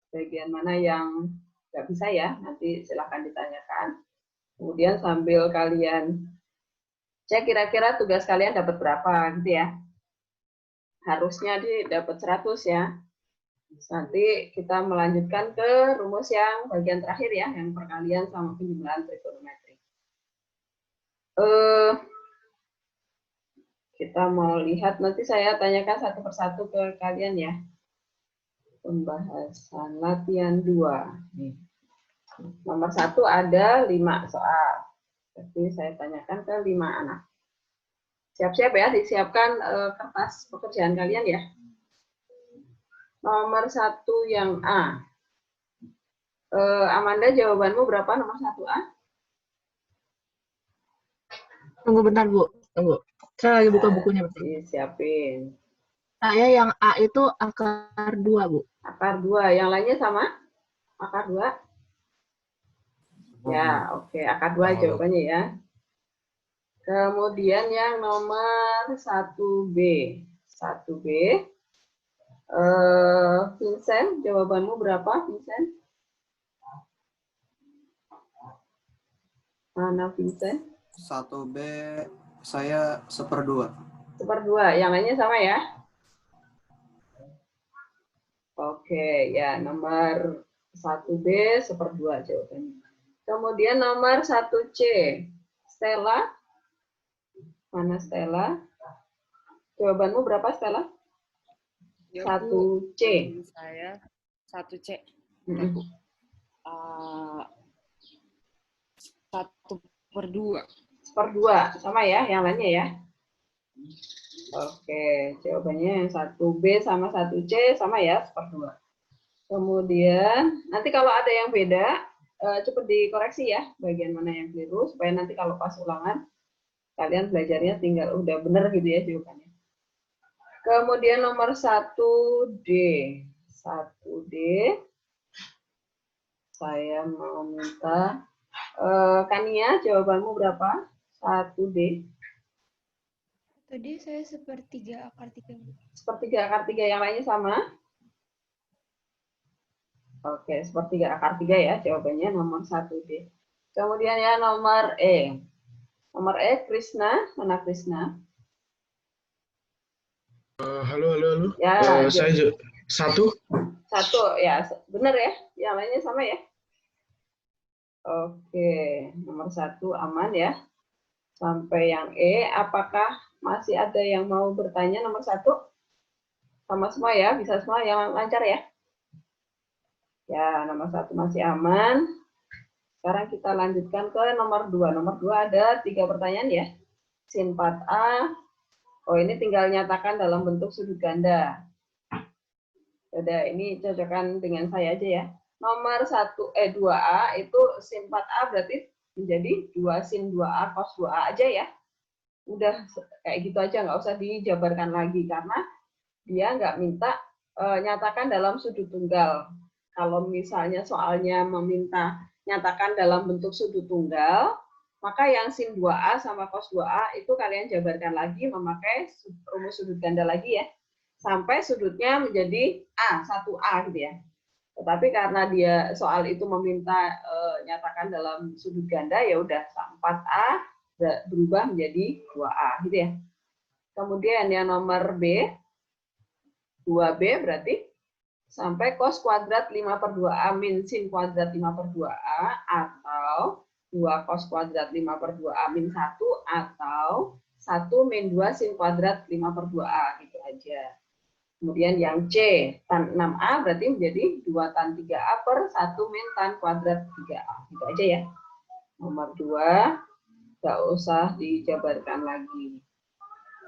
Bagian mana yang nggak bisa ya, nanti silahkan ditanyakan. Kemudian sambil kalian cek kira-kira tugas kalian dapat berapa gitu ya. Harusnya dapat 100 ya. Nanti kita melanjutkan ke rumus yang bagian terakhir ya, yang perkalian sama penjumlahan trigonometri. Kita mau lihat, nanti saya tanyakan satu persatu ke kalian ya. Pembahasan latihan 2. Nih. Nomor 1 ada 5 soal. Jadi saya tanyakan ke 5 anak. Siap-siap ya, disiapkan kertas pekerjaan kalian ya. Nomor 1 yang A. Amanda, jawabanmu berapa nomor 1A? Tunggu bentar, Bu. Tunggu. Saya lagi buka bukunya. Disiapin. Saya yang A itu akar 2, Bu. Akar 2. Yang lainnya sama? Akar 2? Ya, oke. Akar 2 jawabannya ya. Kemudian yang nomor 1B. 1B. Vincent, jawabanmu berapa, Vincent? Mana Vincent? 1B saya 1/2. 1/2. Yang lainnya sama ya? Oke, ya nomor 1B 1/2 jawabannya. Kemudian nomor 1C. Stella. Mana Stella? Jawabanmu berapa, Stella? Ya, 1C. Saya 1C. 1/2. 1/2. Sama ya, yang lainnya ya? Oke, jawabannya yang 1B sama 1C sama ya, 1/2. Kemudian, nanti kalau ada yang beda, cepat dikoreksi ya, bagian mana yang keliru, supaya nanti kalau pas ulangan, kalian belajarnya tinggal udah bener gitu ya jawabannya. Kemudian nomor 1D. 1D, saya mau minta, Kania, jawabanmu berapa? 1D. Tadi saya 1/3 akar 3. 1/3 akar 3, yang lainnya sama? Oke, 1/3 akar 3 ya, jawabannya nomor 1D. Kemudian ya nomor E. Nomor E, Krisna. Mana Krisna? Halo. Ya, Saya 1. 1, ya, benar ya. Yang lainnya sama ya. Oke, nomor 1 aman ya. Sampai yang E, apakah masih ada yang mau bertanya nomor 1? Sama semua ya, bisa semua yang lancar ya. Ya, nomor 1 masih aman. Sekarang kita lanjutkan ke nomor 2. Nomor 2 ada 3 pertanyaan ya. Sin 4A. Oh, ini tinggal nyatakan dalam bentuk sudut ganda. Udah, ini cocokkan dengan saya aja ya. Nomor 2A itu sin 4A berarti menjadi 2 sin 2A cos 2A aja ya. Udah kayak gitu aja, nggak usah dijabarkan lagi karena dia nggak minta nyatakan dalam sudut tunggal. Kalau misalnya soalnya meminta nyatakan dalam bentuk sudut tunggal, maka yang sin 2A sama cos 2A itu kalian jabarkan lagi memakai rumus sudut ganda lagi ya. Sampai sudutnya menjadi A, 1A gitu ya. Tetapi karena dia soal itu meminta nyatakan dalam sudut ganda, ya udah 4A berubah menjadi 2A gitu ya. Kemudian yang nomor B, 2B berarti sampai cos kuadrat 5/2A min sin kuadrat 5/2A atau 2 cos kuadrat 5/2A min 1 atau 1 min 2 sin kuadrat 5/2A gitu aja. Kemudian yang C, tan 6A berarti menjadi 2 tan 3A per 1 min tan kuadrat 3A. Gitu aja ya. Nomor 2, nggak usah dijabarkan lagi.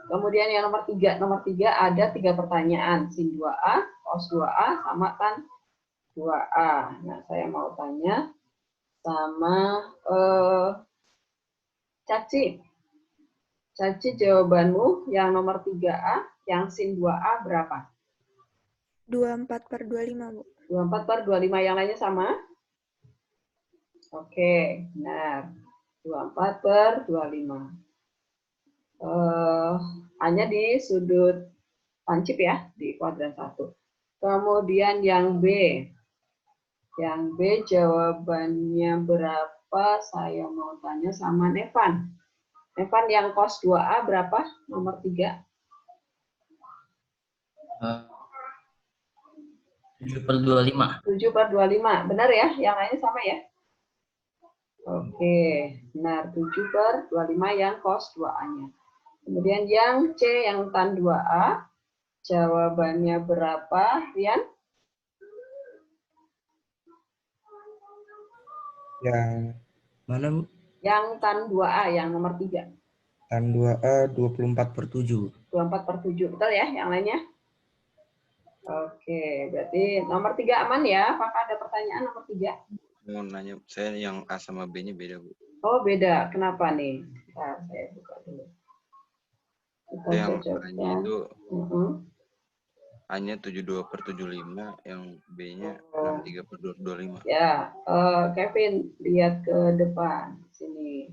Kemudian yang nomor 3. Nomor 3 ada 3 pertanyaan. Sin 2A, cos 2A, sama tan 2A. Nah, saya mau tanya sama Caci. Caci, jawabanmu yang nomor 3A, yang sin 2A berapa? 24/25, Bu. 24/25, yang lainnya sama? Oke, benar. 24/25. Hanya di sudut lancip ya, di kuadran 1. Kemudian yang B. Yang B jawabannya berapa? Saya mau tanya sama Nevan. Nevan yang cos 2A berapa? Nomor 3. 7/25. 7/25. Benar ya? Yang lainnya sama ya? Oke, benar. 7/25 yang cos 2A-nya. Kemudian yang C yang tan 2A, jawabannya berapa, Rian? Yang Mana, Bu? Yang tan 2A, yang nomor 3. tan 2A 24/7. 24/7, betul ya? Yang lainnya? Oke, berarti nomor 3 aman ya? Apakah ada pertanyaan nomor 3? Mau nanya, saya yang A sama B-nya beda, Bu. Oh, beda. Kenapa nih? Bentar, saya buka dulu. Kita Yang cocokkan. A-nya itu Mhm. A-nya 72/75, yang B-nya Oh. 63/25. Ya, Kevin, lihat ke depan sini.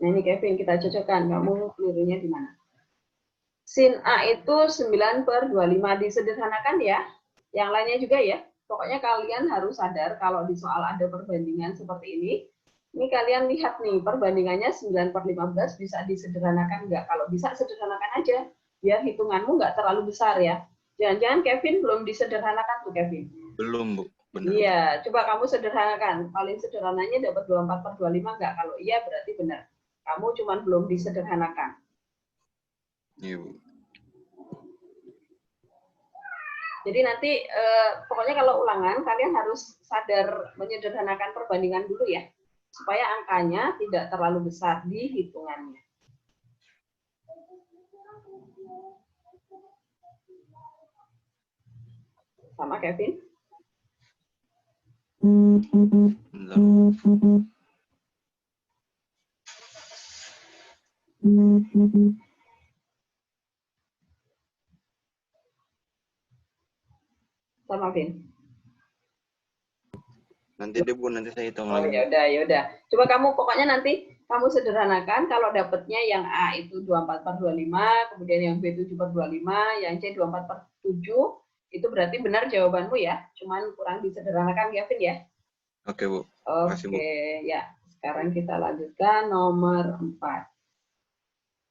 Nah, ini Kevin, kita cocokkan. Kamu kelirunya di mana? Sin A itu 9/25, disederhanakan ya. Yang lainnya juga ya. Pokoknya kalian harus sadar kalau di soal ada perbandingan seperti ini. Ini kalian lihat nih, perbandingannya 9/15 bisa disederhanakan nggak? Kalau bisa, sederhanakan aja. Biar hitunganmu nggak terlalu besar ya. Jangan-jangan Kevin belum disederhanakan tuh, Kevin. Belum, Bu. Benar. Iya, coba kamu sederhanakan. Paling sederhananya dapat 24/25 nggak? Kalau iya berarti benar. Kamu cuma belum disederhanakan. Iya, Bu. Jadi nanti pokoknya kalau ulangan kalian harus sadar menyederhanakan perbandingan dulu ya. Supaya angkanya tidak terlalu besar di hitungannya. Sama Kevin? Bentar. Sama Vin? Nanti deh, Bu, nanti saya hitung Oh lagi. ya udah. Coba kamu pokoknya nanti kamu sederhanakan kalau dapatnya yang A itu 24/25, kemudian yang B 7/25, yang C 24/7, itu berarti benar jawabanmu ya. Cuman kurang disederhanakan Kevin ya. Oke, Bu. Makasih, Bu. Oke, ya. Sekarang kita lanjutkan nomor 4.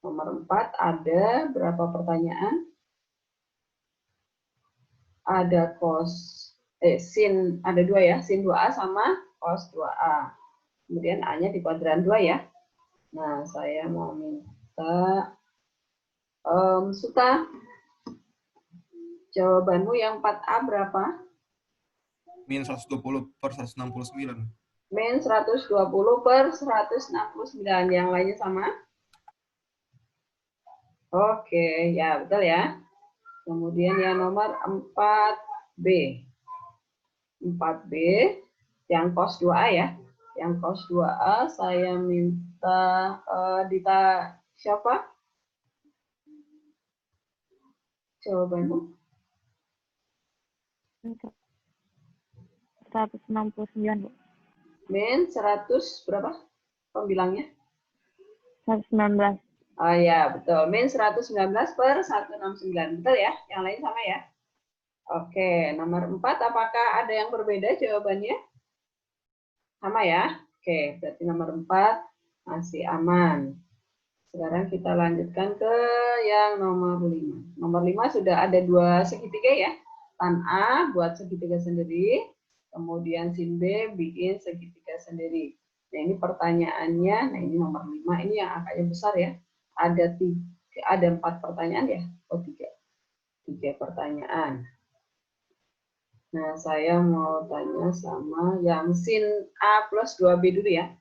Nomor 4 ada berapa pertanyaan? Ada sin ada 2 ya, sin 2A sama cos 2A. Kemudian A-nya di kuadran 2 ya. Nah, saya mau minta Suta, jawabanmu yang 4A berapa? Min 120/169. Min 120/169. Yang lainnya sama? Oke, ya betul ya. Kemudian yang nomor 4B. 4B yang cos 2A ya. Yang cos 2A saya minta Dita siapa? Jawabanmu. 169, Bu. Min 100 berapa? Pembilangnya? 119. Oh ya, betul. Min 119/169. Betul ya? Yang lain sama ya? Oke, nomor 4 apakah ada yang berbeda jawabannya? Sama ya? Oke, berarti nomor 4 masih aman. Sekarang kita lanjutkan ke yang nomor 5. Nomor 5 sudah ada 2 segitiga ya. Tan A buat segitiga sendiri, kemudian sin B bikin segitiga sendiri. Nah, ini pertanyaannya, nah ini nomor 5, ini yang angkanya besar ya. Ada 4 pertanyaan ya? Oh, 3 pertanyaan. Nah, saya mau tanya sama yang sin A plus 2B dulu ya.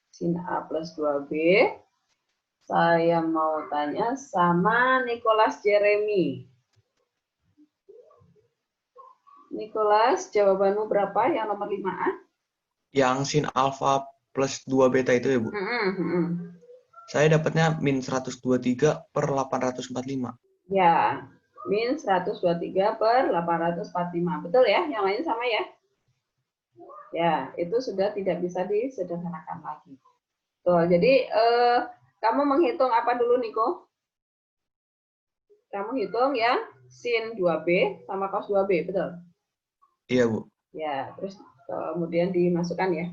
Sin A plus 2B. Saya mau tanya sama Nicholas Jeremy. Nicholas, jawabanmu berapa yang nomor 5A? Yang sin alfa plus 2 beta itu ya, Bu? Saya dapatnya min 123/845. Ya, min 123/845. Betul ya? Yang lain sama ya? Ya, itu sudah tidak bisa disederhanakan lagi. Tuh, jadi kamu menghitung apa dulu, Niko? Kamu hitung yang sin 2B sama cos 2B, betul? Iya, Bu. Ya, terus kemudian dimasukkan ya.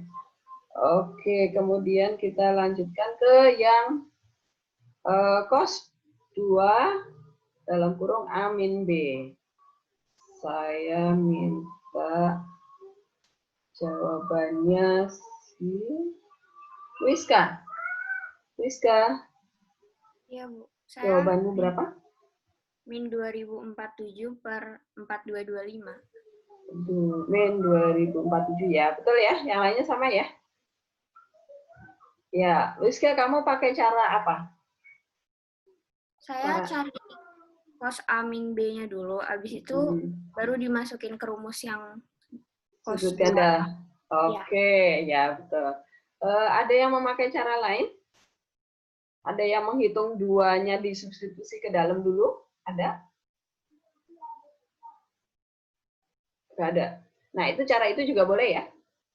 Oke, kemudian kita lanjutkan ke yang cos 2 dalam kurung A min B. Saya minta jawabannya si Wiska. Wiska, Iya, Bu. Saya jawabanmu berapa? min 2047 per 4225. Min 2047 ya, betul ya? Yang lainnya sama ya? Ya, Wiska, kamu pakai cara apa? Saya cari cos A min B-nya dulu, habis itu baru dimasukin ke rumus yang cos Sudut 2. ganda. Oke, ya betul. Ada yang memakai cara lain? Ada yang menghitung 2-nya disubstitusi ke dalam dulu? Ada? Nggak ada. Nah, itu cara itu juga boleh ya.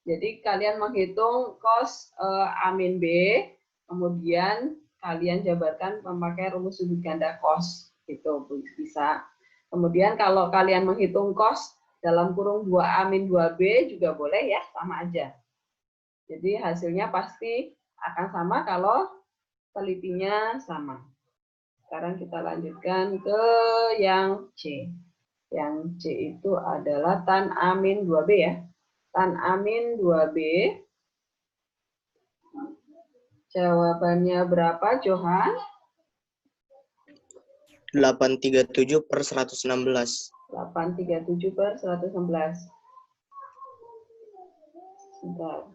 Jadi kalian menghitung cos A min B, kemudian kalian jabarkan memakai rumus sudut ganda cos. Itu bisa. Kemudian kalau kalian menghitung cos dalam kurung 2A min 2B juga boleh ya, sama aja. Jadi hasilnya pasti akan sama kalau telitinya sama. Sekarang kita lanjutkan ke yang C. Yang C itu adalah tan A min 2B ya. Tan A min 2B. Jawabannya berapa, Johan? 837 per 116. 837 per 116. Sebentar.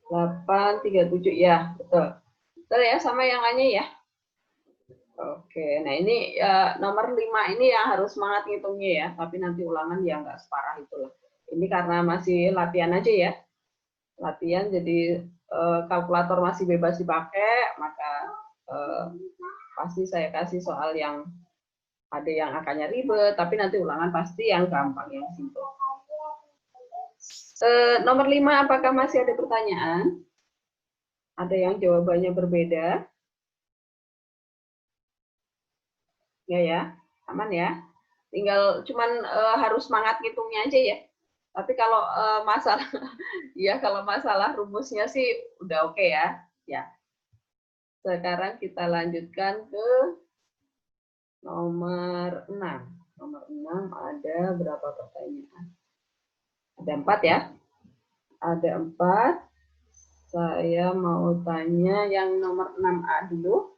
837, ya, betul. Betul ya, sama yang lainnya ya. Oke, nah ini nomor 5 ini yang harus semangat ngitungnya ya, tapi nanti ulangan ya nggak separah itulah. Ini karena masih latihan aja ya. Latihan, jadi kalkulator masih bebas dipakai, maka pasti saya kasih soal yang ada yang angkanya ribet, tapi nanti ulangan pasti yang gampang, yang simpel. Nomor 5, apakah masih ada pertanyaan? Ada yang jawabannya berbeda? Ya, aman ya. Tinggal cuman harus semangat ngitungnya aja ya. Tapi kalau masalah ya kalau masalah rumusnya sih udah oke ya. Ya. Sekarang kita lanjutkan ke nomor 6. Nomor 6 ada berapa pertanyaan? Ada 4 ya. Ada 4. Saya mau tanya yang nomor 6A dulu.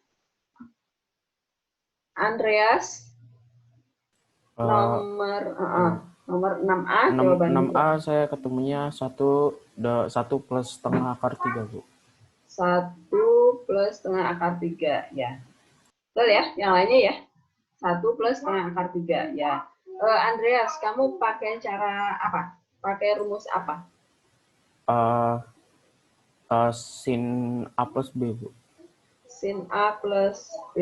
Andreas, nomor 6A, jawabannya 6A saya ketemunya 1 plus setengah akar 3, Bu. 1 plus setengah akar 3, ya. Betul ya, yang lainnya ya. 1 plus setengah akar 3, ya. Andreas, kamu pakai cara apa? Pakai rumus apa? Sin A plus B, Bu. Sin A plus B.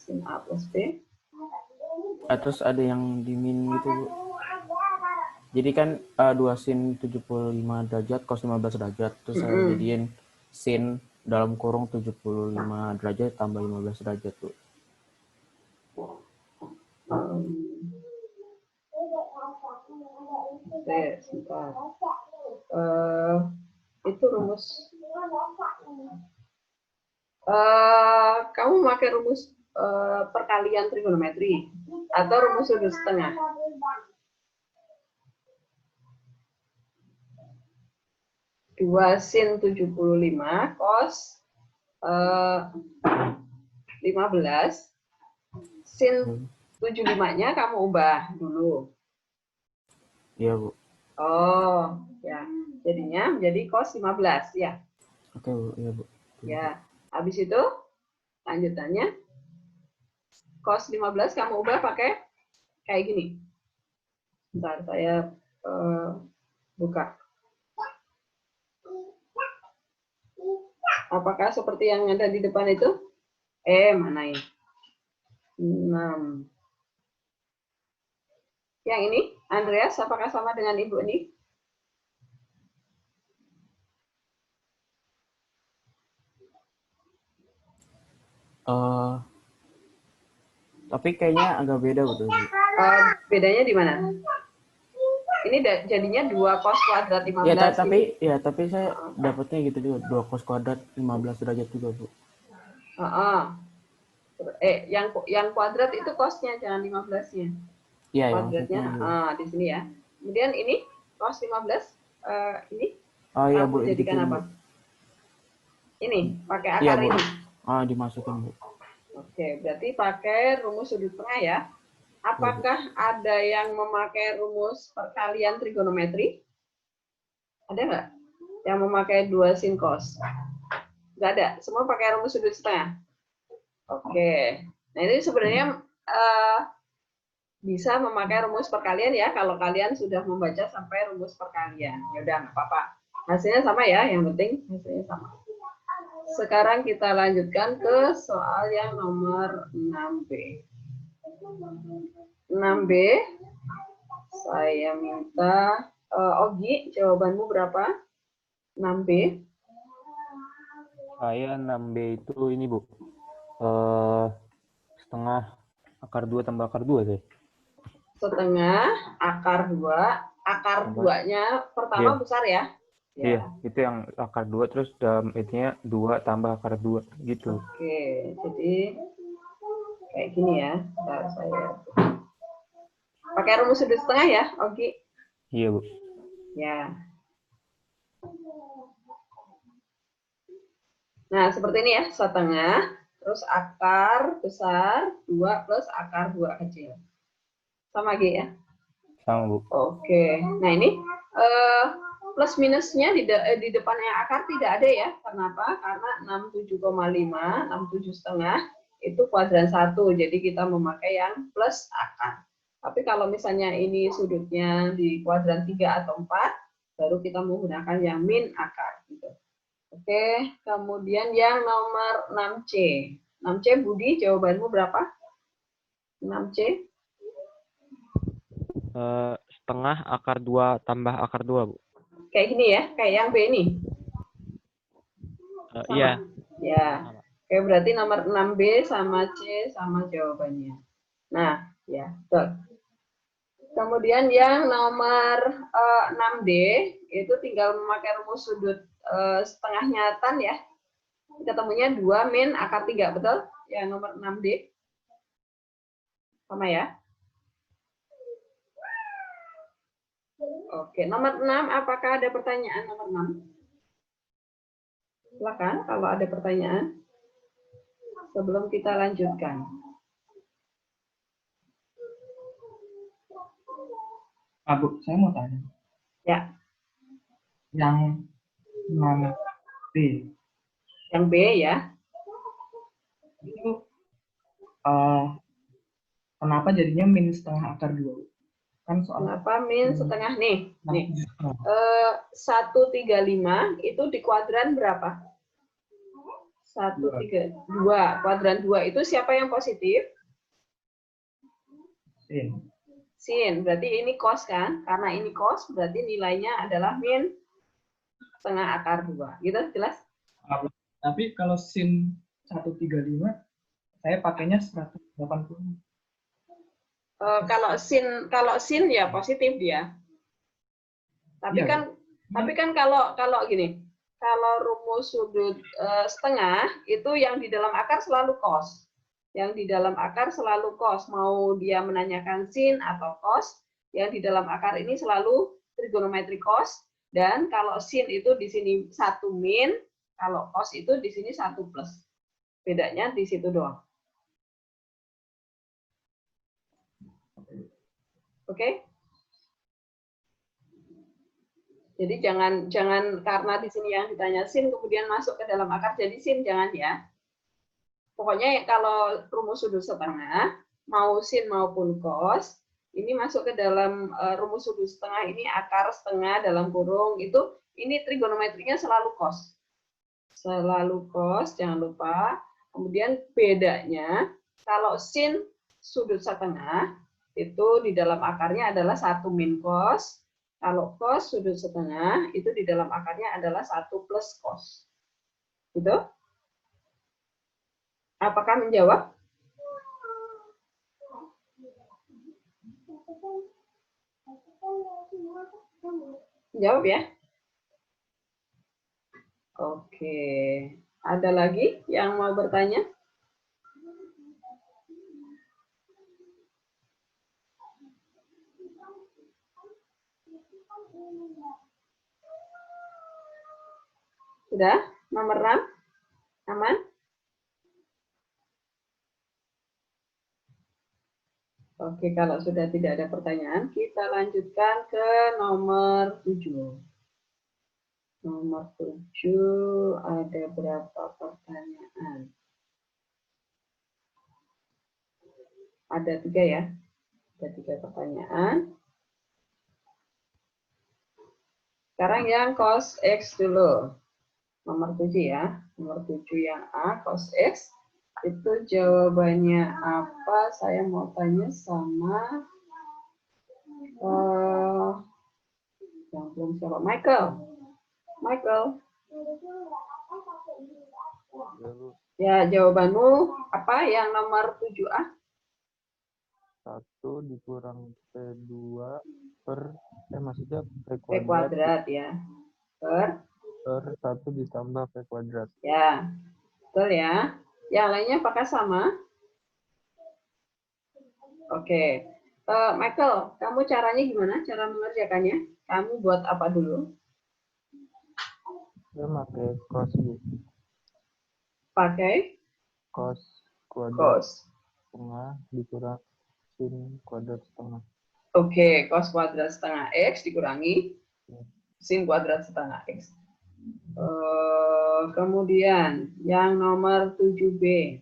Sin A plus B. Terus ada yang dimin gitu, Bu. Jadi kan 2 sin 75 derajat cos 15 derajat. Terus saya jadiin sin dalam kurung 75 derajat tambah 15 derajat, Bu. Oke, sebentar. Itu rumus. Kamu pakai rumus perkalian trigonometri atau rumus sudut setengah? Dua sin 75 cos 15 sin 75-nya kamu ubah dulu. Iya, Bu. Oh, ya. Jadinya menjadi cos 15 ya. Oke, Bu. Iya, Bu. Ya. Habis itu lanjutannya cos 15 kamu ubah pakai kayak gini. Bentar saya buka. Apakah seperti yang ada di depan itu? Mana ini? 6. Yang ini, Andreas, apakah sama dengan Ibu ini? Tapi kayaknya agak beda, betul, Bu. Bedanya di mana? ini jadinya 2 cos kuadrat 15. Tapi saya dapatnya gitu juga, 2 cos kuadrat 15 derajat juga, Bu. Yang kuadrat itu cosnya, jangan 15-nya. Iya, kuadratnya di sini ya. Kemudian ini cos 15 ini. Oh iya, Bu, jadikan gitu, apa? Bu. Ini pakai akar ini. Dimasukin, Bu. Oke, berarti pakai rumus sudut tengah ya. Apakah ada yang memakai rumus perkalian trigonometri? Ada nggak yang memakai 2 sin cos? Nggak ada, semua pakai rumus sudut setengah. Oke, nah ini sebenarnya bisa memakai rumus perkalian ya kalau kalian sudah membaca sampai rumus perkalian. Ya udah nggak apa-apa. Hasilnya sama ya, yang penting hasilnya sama. Sekarang kita lanjutkan ke soal yang nomor 6B. 6B, saya minta Ogi, jawabanmu berapa? 6B. Saya 6B itu ini, Bu. Setengah akar 2 tambah akar 2 saya. Setengah akar 2. Akar 2-nya pertama besar ya? Iya, itu yang akar 2, terus dalam itunya 2 tambah akar 2 gitu. Oke, jadi kayak gini ya. Bentar, saya pakai rumus sudut setengah ya, Ogi? Iya, Bu. Ya. Nah, seperti ini ya, setengah, terus akar besar 2 plus akar 2 kecil. Sama G ya? Sama, Bu. Oke, nah ini plus minusnya di depannya akar tidak ada ya. Kenapa? Karena 67,5, 67,5 itu kuadran 1, jadi kita memakai yang plus akar. Tapi kalau misalnya ini sudutnya di kuadran 3 atau 4, baru kita menggunakan yang min akar. Gitu. Oke, kemudian yang nomor 6C. 6C, Budi, jawabanmu berapa? 6C? Setengah akar 2 tambah akar 2, Bu. Kayak gini ya, kayak yang B ini? Iya. Ya, oke, berarti nomor 6B sama C sama jawabannya. Nah, ya, betul. Kemudian yang nomor 6D, itu tinggal memakai rumus sudut setengahnya tan ya. Ketemunya 2 min akar 3, betul? Yang nomor 6D. Sama ya? Oke, nomor 6, apakah ada pertanyaan nomor 6? Silakan kalau ada pertanyaan. Sebelum kita lanjutkan. Bu, saya mau tanya. Ya. Yang nomor B. Yang B ya. Itu kenapa jadinya min setengah akar 2? Kan soal kenapa min setengah nih? 135 itu di kuadran berapa? 132. Kuadran 2 itu siapa yang positif? Sin. Sin. Berarti ini cos kan? Karena ini cos berarti nilainya adalah min setengah akar 2. Gitu, jelas? Tapi kalau sin 135 saya pakainya 180. Kalau sin ya positif dia. Tapi ya, kan kalau gini, kalau rumus sudut setengah itu yang di dalam akar selalu cos. Yang di dalam akar selalu cos, mau dia menanyakan sin atau cos, yang di dalam akar ini selalu trigonometri cos, dan kalau sin itu di sini 1 min, kalau cos itu di sini 1 plus. Bedanya di situ doang. Oke? Jadi jangan karena di sini yang ditanya sin kemudian masuk ke dalam akar jadi sin, jangan ya. Pokoknya kalau rumus sudut setengah, mau sin maupun cos, ini masuk ke dalam rumus sudut setengah ini akar setengah dalam kurung, itu ini trigonometrinya selalu cos. Selalu cos, jangan lupa. Kemudian bedanya, kalau sin sudut setengah, itu di dalam akarnya adalah 1 min cos. Kalau cos sudut setengah, itu di dalam akarnya adalah 1 plus cos. Gitu? Apakah menjawab? Jawab ya. Oke. Ada lagi yang mau bertanya? Sudah? Nomor 6? Aman? Oke, kalau sudah tidak ada pertanyaan, kita lanjutkan ke nomor 7. Nomor 7 ada berapa pertanyaan? Ada 3 ya. Ada 3 pertanyaan. Sekarang yang cos X dulu. Nomor 7 ya. Nomor 7 yang A, cos X. Itu jawabannya apa? Saya mau tanya sama yang belum siapa? Michael. Ya, jawabanmu apa yang nomor 7A? 1 dikurang P2 per, maksudnya P kuadrat ya. Per 1 ditambah P kuadrat. Ya, betul ya. Yang lainnya apakah sama? Oke. Michael, kamu caranya gimana? Cara mengerjakannya? Kamu buat apa dulu? Saya pakai cos Bu. Pakai? Cos kuadrat Cos. setengah dikurang sin kuadrat setengah. Oke, cos kuadrat setengah X dikurangi sin kuadrat setengah X. Kemudian yang nomor 7B.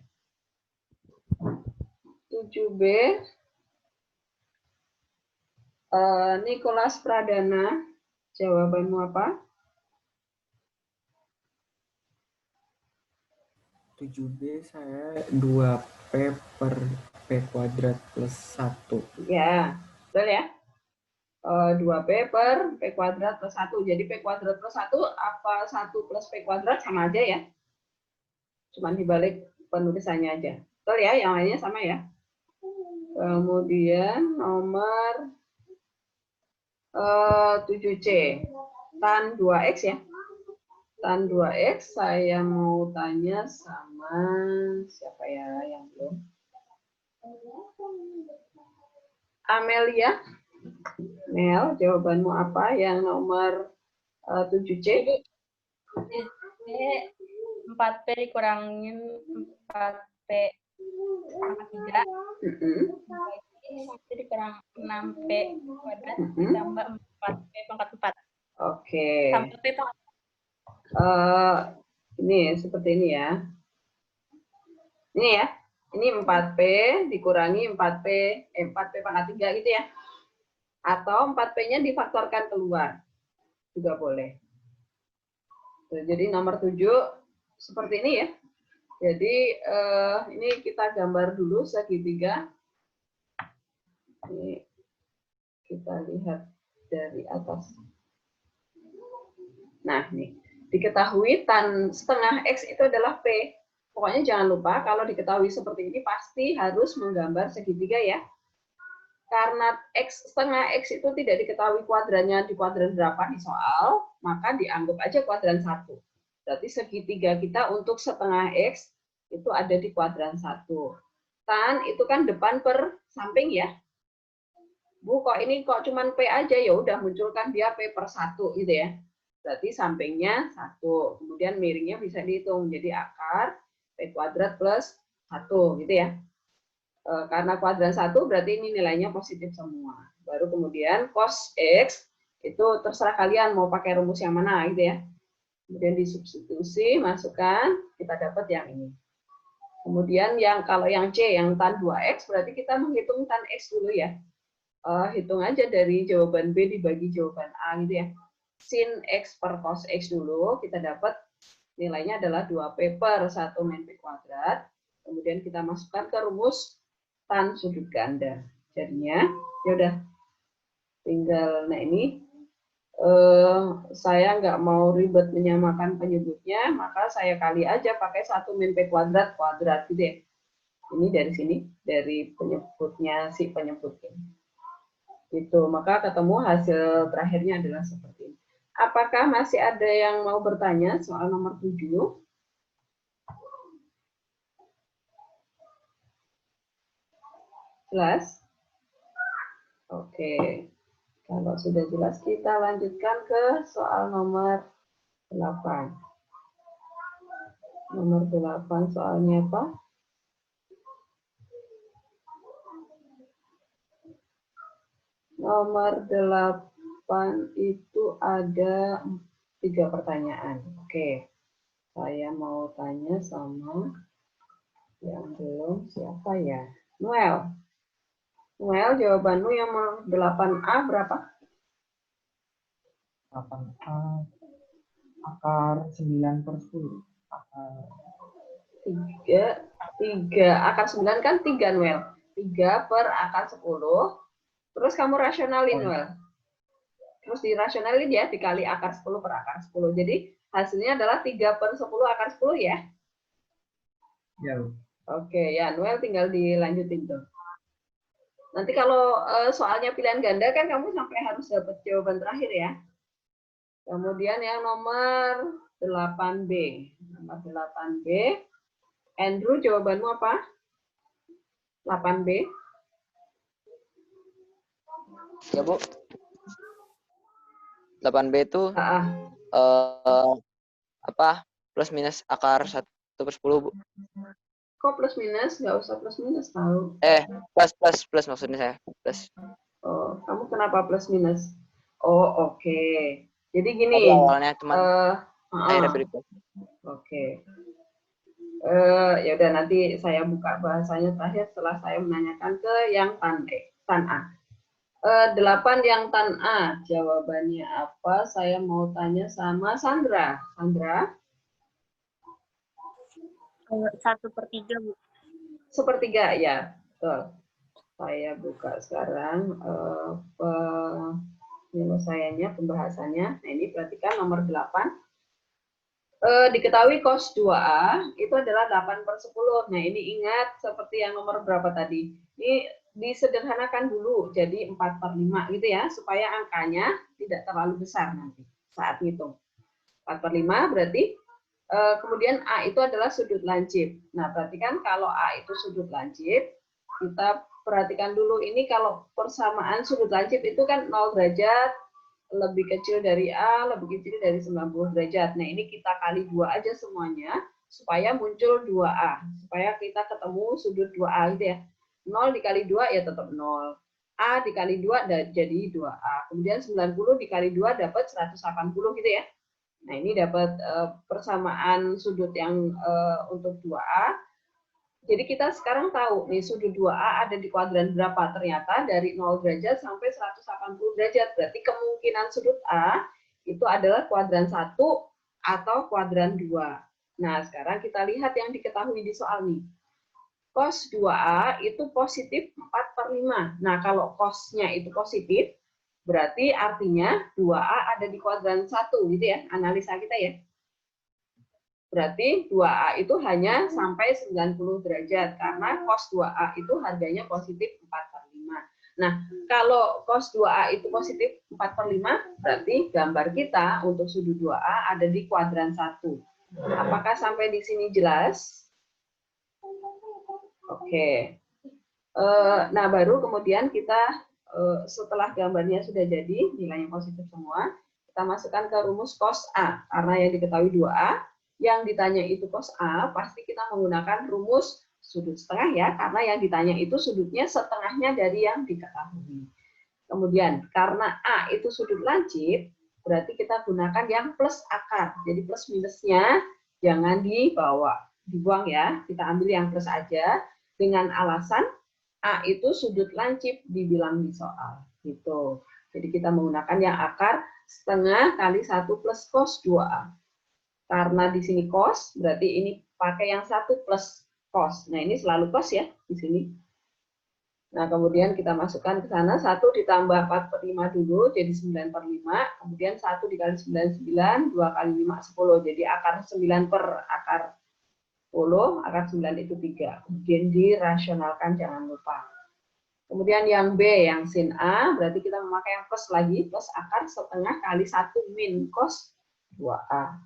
7B, Nicholas Pradana, jawabanmu apa? 7B saya 2P per P kuadrat plus 1. Ya, betul ya. 2P per P kuadrat plus 1. Jadi P kuadrat plus 1, apa 1 plus P kuadrat sama aja ya. Cuman dibalik penulisannya aja. Betul ya, yang lainnya sama ya. Kemudian nomor 7C. Tan 2X ya. Tan 2X saya mau tanya sama siapa ya yang belum? Amelia. Mel, jawabanmu apa yang nomor 7C? 4P dikurangin 4P sama 3. 1 dikurang 6P kuadrat ditambah 4P pangkat 4. Oke. Sampai P pangkat 4. Ini seperti ini ya. Ini ya. Ini 4P dikurangi 4P pangkat 3 gitu ya. Atau 4P-nya difaktorkan keluar. Juga boleh. Jadi nomor 7 seperti ini ya. Jadi ini kita gambar dulu segitiga. Ini kita lihat dari atas. Nah, ini diketahui tan setengah X itu adalah P. Pokoknya jangan lupa kalau diketahui seperti ini pasti harus menggambar segitiga ya. Karena X setengah X itu tidak diketahui kuadrannya di kuadran berapa di soal, maka dianggap aja kuadran 1. Berarti segitiga kita untuk setengah X itu ada di kuadran 1. Tan itu kan depan per samping ya. Bu, kok ini kok cuman P aja, ya udah munculkan dia P per 1 gitu ya. Berarti sampingnya 1. Kemudian miringnya bisa dihitung. Jadi akar P kuadrat plus 1 gitu ya. Karena kuadran 1 berarti ini nilainya positif semua. Baru kemudian cos X itu terserah kalian mau pakai rumus yang mana gitu ya. Kemudian disubstitusi, masukkan, kita dapat yang ini. Kemudian kalau yang C, yang tan 2X, berarti kita menghitung tan X dulu ya. Hitung aja dari jawaban B dibagi jawaban A gitu ya. Sin X per cos X dulu, kita dapat nilainya adalah 2P per 1 min P kuadrat. Kemudian kita masukkan ke rumus tan sudut ganda. Jadinya, ya udah tinggal, nah ini saya nggak mau ribet menyamakan penyebutnya, maka saya kali aja pakai 1 min P kuadrat gitu ya. Ini dari sini, dari penyebutnya si penyebut ini. Itu, maka ketemu hasil terakhirnya adalah seperti ini. Apakah masih ada yang mau bertanya soal nomor 7? Jelas? Oke. Kalau sudah jelas, kita lanjutkan ke soal nomor 8. Nomor 8 soalnya apa? Nomor 8 itu ada 3 pertanyaan. Oke. Saya mau tanya sama yang belum, siapa ya? Noel. Noel, jawabanmu yang 8A berapa? 8A akar 9/10. Akar 3 akar 9 kan 3, Noel. 3 per akar 10. Terus kamu rasionalin, Noel. Terus dirasionalin ya, dikali akar 10 per akar 10. Jadi hasilnya adalah 3 per 10 akar 10 ya? Ya. Oke, ya Noel tinggal dilanjutin tuh. Nanti kalau soalnya pilihan ganda kan kamu sampai harus dapat jawaban terakhir ya. Kemudian yang nomor 8B. Nomor 8B. Andrew, jawabanmu apa? 8B. Ya, Bu. 8B itu plus minus akar 1/10, Bu. Kok plus minus? Nggak usah plus minus tahu. Plus maksudnya saya. Plus. Oh, kamu kenapa plus minus? Oh, oke. Jadi gini. Awalnya cuma akhirnya berikut. Oke. Ya udah, nanti saya buka bahasanya terakhir setelah saya menanyakan ke yang tan A. 8 yang tan A, jawabannya apa? Saya mau tanya sama Sandra. Sandra? 1/3, Bu. 1/3 ya, betul. Saya buka sekarang penyelesaiannya, pembahasannya. Nah, ini perhatikan nomor 8. Diketahui cos 2A itu adalah 8/10. Nah, ini ingat seperti yang nomor berapa tadi. Ini disederhanakan dulu jadi 4/5 gitu ya, supaya angkanya tidak terlalu besar nanti saat ngitung. 4/5 berarti kemudian A itu adalah sudut lancip. Nah, perhatikan kalau A itu sudut lancip, kita perhatikan dulu ini kalau persamaan sudut lancip itu kan 0 derajat, lebih kecil dari A, lebih kecil dari 90 derajat. Nah, ini kita kali 2 aja semuanya, supaya muncul 2A. Supaya kita ketemu sudut 2A gitu ya. 0 dikali 2 ya tetap 0. A dikali 2 jadi 2A. Kemudian 90 dikali 2 dapat 180 gitu ya. Nah, ini dapat persamaan sudut yang untuk 2A. Jadi kita sekarang tahu nih sudut 2A ada di kuadran berapa. Ternyata dari 0 derajat sampai 180 derajat. Berarti kemungkinan sudut A itu adalah kuadran 1 atau kuadran 2. Nah, sekarang kita lihat yang diketahui di soal nih. Cos 2A itu positif 4/5. Nah, kalau cosnya itu positif, berarti artinya 2A ada di kuadran 1 gitu ya, analisa kita ya. Berarti 2A itu hanya sampai 90 derajat, karena cos 2A itu harganya positif 4/5. Nah, kalau cos 2A itu positif 4/5, berarti gambar kita untuk sudut 2A ada di kuadran 1. Apakah sampai di sini jelas? Oke. Nah, baru kemudian kita setelah gambarnya sudah jadi, nilainya positif semua, kita masukkan ke rumus cos A. Karena yang diketahui 2A, yang ditanya itu cos A, pasti kita menggunakan rumus sudut setengah ya, karena yang ditanya itu sudutnya setengahnya dari yang diketahui. Kemudian, karena A itu sudut lancip, berarti kita gunakan yang plus akar. Jadi plus minusnya jangan dibuang ya, kita ambil yang plus aja, dengan alasan A itu sudut lancip dibilang di soal. Gitu. Jadi kita menggunakan yang akar setengah kali 1 plus cos 2A. Karena di sini cos, berarti ini pakai yang 1 plus cos. Nah, ini selalu cos ya di sini. Nah, kemudian kita masukkan ke sana 1 ditambah 4/5 dulu, jadi 9/5. Kemudian 1 dikali 9, 9, 2 kali 5, 10. Jadi akar 9 per akar 10, akar 9 itu 3. Kemudian dirasionalkan, jangan lupa. Kemudian yang B, yang sin A, berarti kita memakai yang plus lagi, plus akar setengah kali 1 min cos 2A.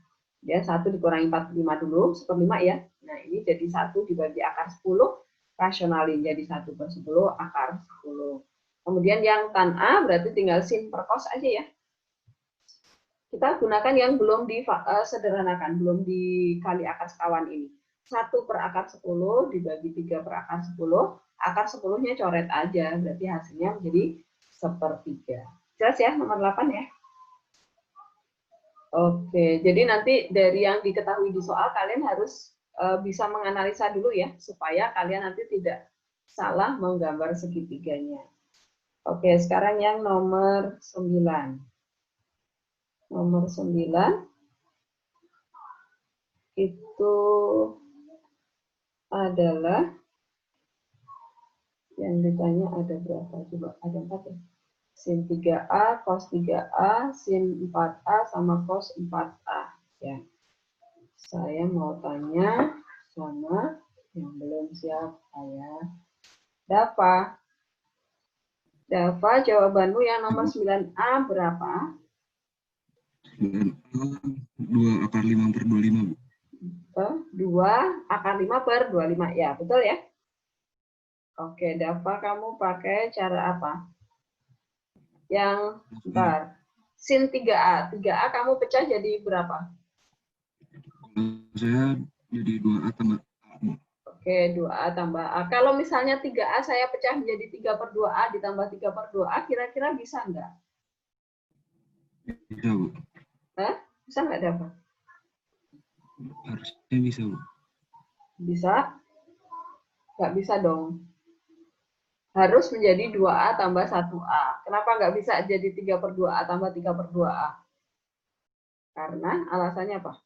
Dia 1 dikurangi 45 dulu, 1/5 ya. Nah, ini jadi 1 dibagi akar 10, rasionalin jadi 1/10 akar 10. Kemudian yang tan A berarti tinggal sin per cos aja ya. Kita gunakan yang belum disederhanakan, belum dikali akar sekawan ini. 1 per akar 10 dibagi 3 per akar 10, akar 10-nya coret aja, berarti hasilnya menjadi 1/3. Jelas ya, nomor 8 ya? Oke, jadi nanti dari yang diketahui di soal, kalian harus bisa menganalisa dulu ya, supaya kalian nanti tidak salah menggambar segitiganya. Oke, sekarang yang nomor 9. Nomor 9 itu adalah yang ditanya ada berapa? Coba ada 4 ya. Sin 3A, cos 3A, sin 4A, sama cos 4A. Ya. Saya mau tanya sama yang belum siapa ya. Dava. Dava, jawabanmu yang nomor 9A berapa? 2 akar 5 per 25, Bu. 2 akar 5 per 25. Ya, betul ya? Oke, Dava, kamu pakai cara apa? Yang, bentar. Sin 3A. 3A kamu pecah jadi berapa? Saya jadi 2A tambah A. Oke, 2A tambah A. Kalau misalnya 3A saya pecah menjadi 3/2A ditambah 3/2A, kira-kira bisa nggak? Bisa, Bu. Hah? Bisa nggak, Dava? Harusnya bisa, Bu. Bisa? Nggak bisa dong. Harus menjadi 2A tambah 1A. Kenapa nggak bisa jadi 3/2A tambah 3/2A? Karena alasannya apa?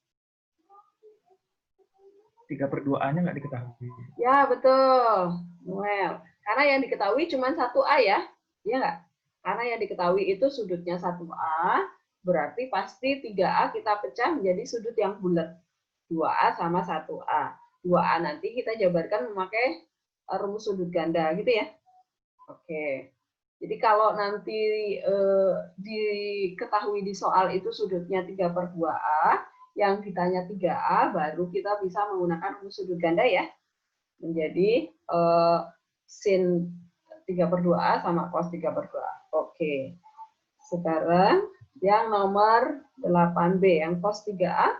3/2A-nya nggak diketahui. Ya, betul. Noel. Karena yang diketahui cuma 1A ya. Iya nggak? Karena yang diketahui itu sudutnya 1A, berarti pasti 3A kita pecah menjadi sudut yang bulat. 2A sama 1A. 2A nanti kita jabarkan memakai rumus sudut ganda gitu ya. Oke. Jadi kalau nanti diketahui di soal itu sudutnya 3/2A, yang ditanya 3A, baru kita bisa menggunakan rumus sudut ganda ya. Menjadi sin 3/2A sama cos 3/2A. Oke. Sekarang yang nomor 8B, yang cos 3A.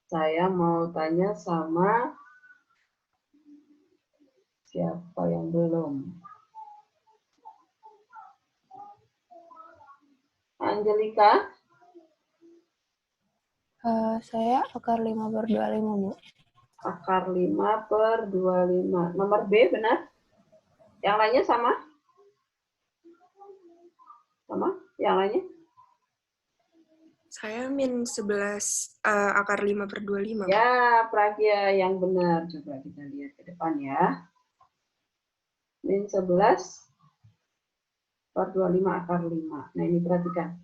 Saya mau tanya sama siapa yang belum? Angelika? Saya akar 5/25, Bu. Akar 5/25. Nomor B benar? Yang lainnya sama? Sama? Yang lainnya? Saya min 11 akar 5/25. Ya, Pragya yang benar. Coba kita lihat ke depan ya. Min 11/25 akar 5. Nah, ini perhatikan.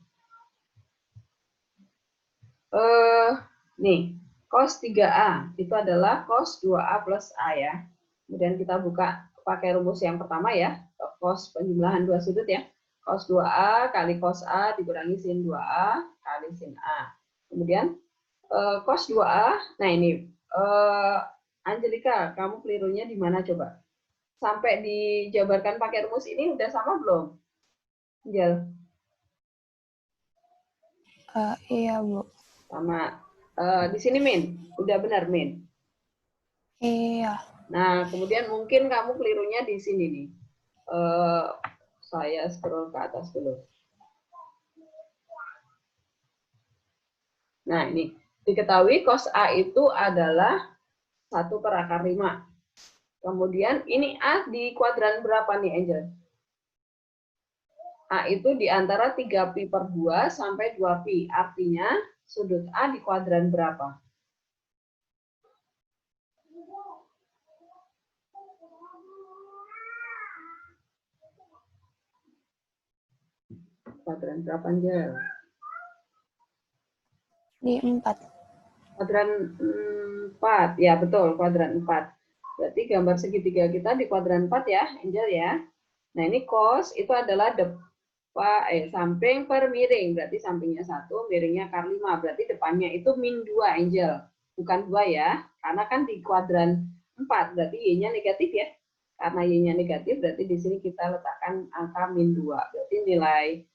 Nih, cos 3A itu adalah cos 2A plus A ya. Kemudian kita buka pakai rumus yang pertama ya, cos penjumlahan dua sudut ya. Cos 2A kali cos A dikurangi sin 2A kali sin A. Kemudian cos 2A, nah ini Angelika, kamu kelirunya di mana coba? Sampai dijabarkan pakai rumus ini udah sama belum? Angel? Iya, Bu. Sama. Di sini Min, udah benar Min? Iya. Nah, kemudian mungkin kamu kelirunya di sini nih. Saya scroll ke atas dulu. Nah, ini diketahui cos A itu adalah 1 per akar 5. Kemudian ini A di kuadran berapa nih, Angel? A itu di antara 3pi/2 sampai 2pi. Artinya sudut A di kuadran berapa? Kuadran berapa, Angel? Di 4. Kuadran 4. Ya, betul, kuadran 4. Berarti gambar segitiga kita di kuadran 4 ya, Angel ya. Nah, ini cos itu adalah samping per miring. Berarti sampingnya 1, miringnya akar 5. Berarti depannya itu min 2, Angel. Bukan 2 ya. Karena kan di kuadran 4, berarti Y-nya negatif ya. Karena Y-nya negatif, berarti di sini kita letakkan angka min 2. Berarti nilai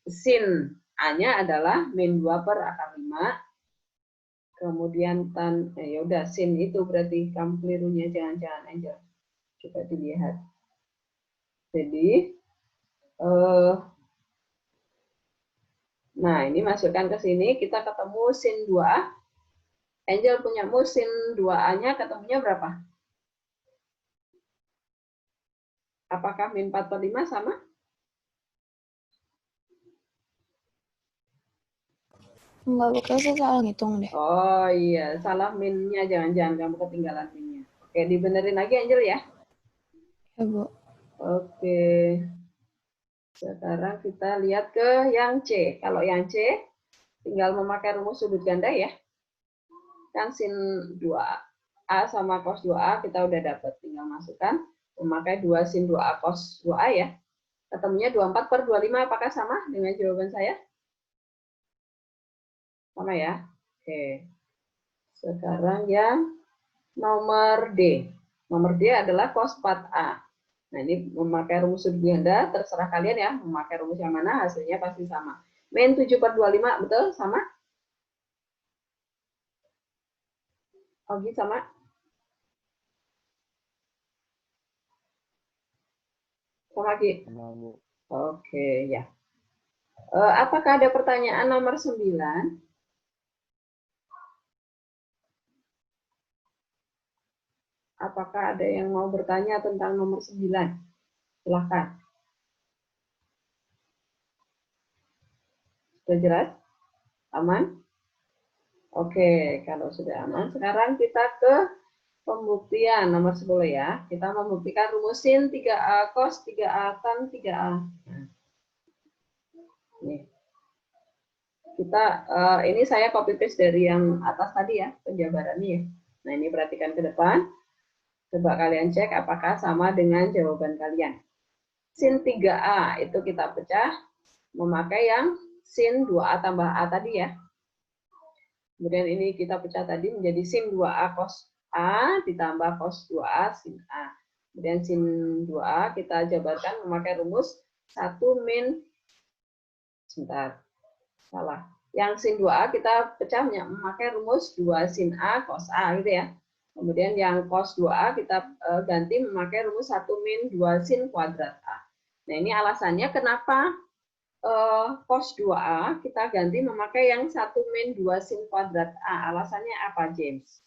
sin A-nya adalah min 2 per akar 5. Kemudian ya udah sin itu berarti kamu kelirunya jangan-jangan Angel. Coba dilihat. Jadi nah ini masukkan ke sini, kita ketemu sin 2A. Angel punya sin 2A-nya ketemunya berapa? Apakah min 4 per 5 sama? Enggak, bukan saya salah ngitung deh. Oh iya, salah minnya, jangan-jangan kamu ketinggalan minnya. Oke, dibenerin lagi Angel ya. Ya, Bu. Oke. Sekarang kita lihat ke yang C. Kalau yang C, tinggal memakai rumus sudut ganda ya. Kan sin 2A sama cos 2A kita udah dapat. Tinggal masukkan, memakai 2 sin 2A cos 2A ya. Ketemunya 24 per 25, apakah sama dengan jawaban saya? Sama ya? Oke. Sekarang yang nomor D. Nomor D adalah cos 4A. Nah, ini memakai rumus sudut ganda, terserah kalian ya, memakai rumus yang mana, hasilnya pasti sama. Min 7 per 25, betul? Sama? Ogi sama? Sama, Ki? Oke, ya. Apakah ada pertanyaan nomor 9? Apakah ada yang mau bertanya tentang nomor 9? Silahkan. Sudah jelas? Aman? Oke, kalau sudah aman, sekarang kita ke pembuktian nomor 10 ya. Kita membuktikan rumus sin 3A cos 3A tan 3A. Nah, ini saya copy paste dari yang atas tadi ya, penjabarannya ya. Nah, ini perhatikan ke depan. Coba kalian cek apakah sama dengan jawaban kalian. Sin 3A itu kita pecah memakai yang sin 2A tambah A tadi ya. Kemudian ini kita pecah tadi menjadi sin 2A cos A ditambah cos 2A sin A. Kemudian sin 2A kita jabarkan memakai rumus 1 min, sebentar, salah. Yang sin 2A kita pecah memakai rumus 2 sin A cos A gitu ya. Kemudian yang cos 2A kita ganti memakai rumus 1 min 2 sin kuadrat A. Nah, ini alasannya kenapa cos 2A kita ganti memakai yang 1 min 2 sin kuadrat A. Alasannya apa, James?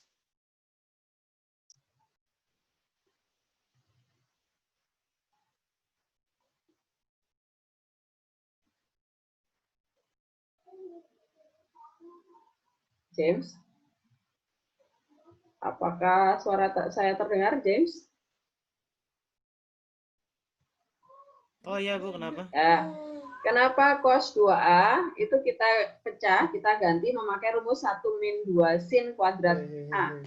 James? Apakah suara saya terdengar, James? Oh iya, Bu, kenapa? Ya. Kenapa cos 2A itu kita pecah, kita ganti memakai rumus 1 min 2 sin kuadrat A.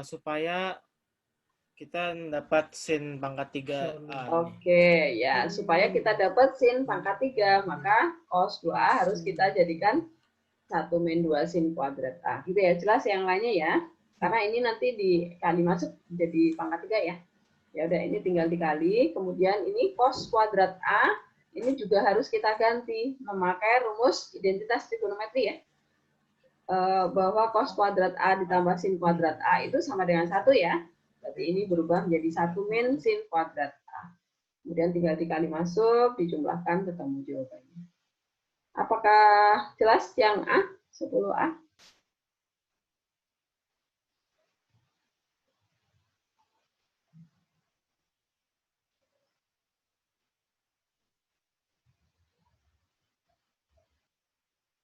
Supaya kita dapat sin pangkat 3A. Oke, ya, supaya kita dapat sin pangkat 3, maka cos 2A harus kita jadikan 1 min 2 sin kuadrat A. Gitu ya, jelas yang lainnya ya. Karena ini nanti dikali masuk jadi pangkat 3 ya. Ya udah, ini tinggal dikali. Kemudian ini cos kuadrat A, ini juga harus kita ganti memakai rumus identitas trigonometri ya. Bahwa cos kuadrat A ditambah sin kuadrat A itu sama dengan 1 ya. Berarti ini berubah menjadi 1 min sin kuadrat A. Kemudian tinggal dikali masuk, dijumlahkan, ketemu jawabannya. Apakah jelas yang A, 10A?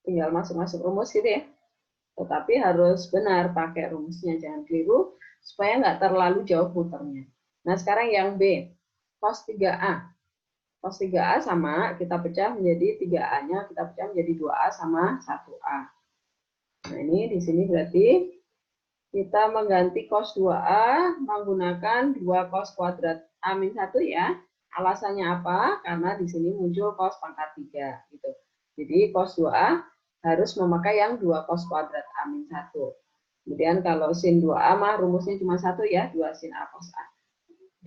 Tinggal masuk-masuk rumus gitu ya. Tetapi harus benar pakai rumusnya, jangan keliru, supaya nggak terlalu jauh muternya. Nah, sekarang yang B, cos 3A. Cos 3A sama, kita pecah menjadi 3A-nya, kita pecah menjadi 2A sama 1A. Nah, ini di sini berarti kita mengganti cos 2A menggunakan 2 cos kuadrat A-1 ya. Alasannya apa? Karena di sini muncul cos pangkat 3 gitu. Jadi cos 2A harus memakai yang 2 cos kuadrat A-1. Kemudian kalau sin 2A mah rumusnya cuma 1 ya, 2 sin A cos A.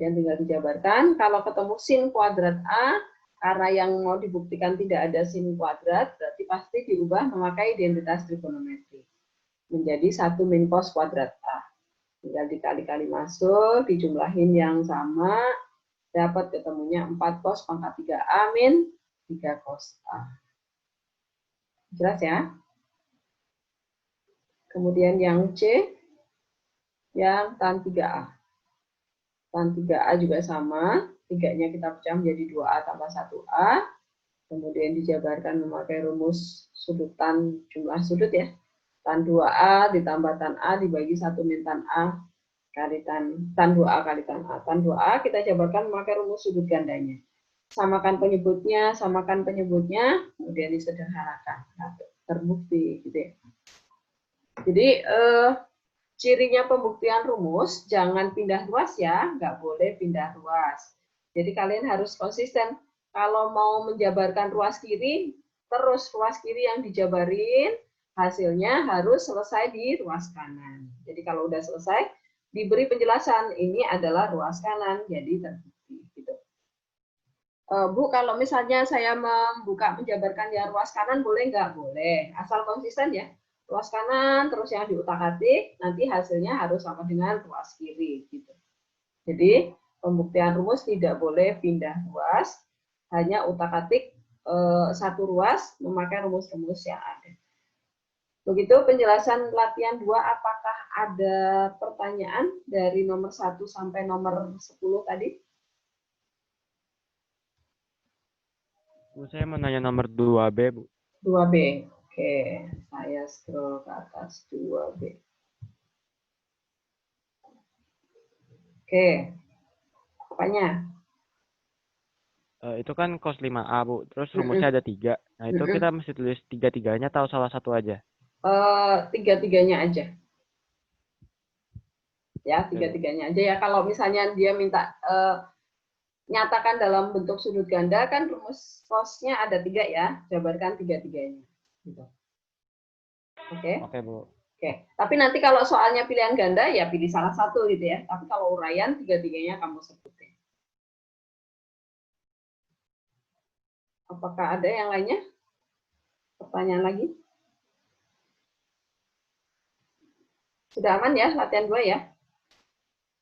Dan tinggal dijabarkan, kalau ketemu sin kuadrat A, karena yang mau dibuktikan tidak ada sin kuadrat, berarti pasti diubah memakai identitas trigonometri. Menjadi 1 min cos kuadrat A. Tinggal dikali-kali masuk, dijumlahin yang sama, dapat ketemunya 4 cos pangkat 3A min 3 cos A. Jelas ya? Kemudian yang C, yang tan 3A. Tan 3A juga sama, 3-nya kita pecah menjadi 2A tambah 1A, kemudian dijabarkan memakai rumus sudutan jumlah sudut ya. Tan 2A ditambah tan A dibagi 1 min tan A kali tan 2A kali tan A. Tan 2A kita jabarkan memakai rumus sudut gandanya. Samakan penyebutnya, kemudian disederhanakan. Nah, terbukti gitu ya. Jadi cirinya pembuktian rumus, jangan pindah ruas ya, nggak boleh pindah ruas. Jadi kalian harus konsisten. Kalau mau menjabarkan ruas kiri, terus ruas kiri yang dijabarin, hasilnya harus selesai di ruas kanan. Jadi kalau udah selesai, diberi penjelasan, ini adalah ruas kanan, jadi terbukti. Gitu. Bu, kalau misalnya saya menjabarkan yang ruas kanan, boleh nggak? Boleh, asal konsisten ya. Ruas kanan, terus yang diutak-atik, nanti hasilnya harus sama dengan ruas kiri. Gitu. Jadi, pembuktian rumus tidak boleh pindah ruas, hanya utak-atik satu ruas memakai rumus-rumus yang ada. Begitu penjelasan latihan 2, apakah ada pertanyaan dari nomor 1 sampai nomor 10 tadi? Bu, saya mau nanya nomor 2B, Bu. 2B. Oke, saya scroll ke atas 2B. Oke. Apanya? Itu kan cos 5A, Bu. Terus rumusnya ada 3. Nah, itu kita mesti tulis 3-3-nya atau salah satu aja? 3-3-nya aja. Ya, 3-3-nya aja ya. Kalau misalnya dia minta nyatakan dalam bentuk sudut ganda, kan rumus cosnya ada 3 ya. Jabarkan 3-3-nya. Gitu. Oke? Oke, Bu. Oke. Tapi nanti kalau soalnya pilihan ganda, ya pilih salah satu gitu ya. Tapi kalau uraian, 3-3-nya kamu sebutin. Apakah ada yang lainnya? Pertanyaan lagi? Sudah aman ya, latihan 2 ya?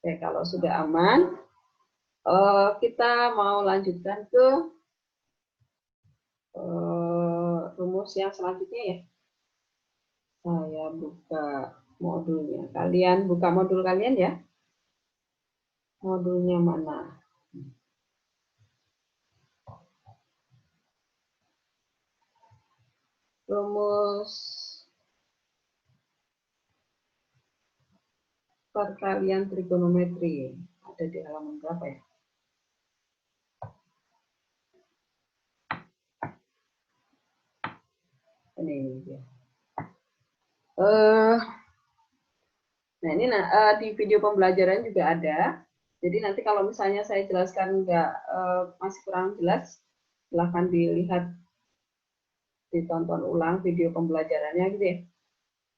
Oke, kalau sudah aman, kita mau lanjutkan ke rumus yang selanjutnya ya. Saya buka modulnya. Kalian buka modul kalian ya. Modulnya mana? Rumus perkalian trigonometri. Ada di halaman berapa ya? Ini dia. Nah ini di video pembelajaran juga ada. Jadi nanti kalau misalnya saya jelaskan masih kurang jelas, silahkan dilihat, ditonton ulang video pembelajarannya gitu ya.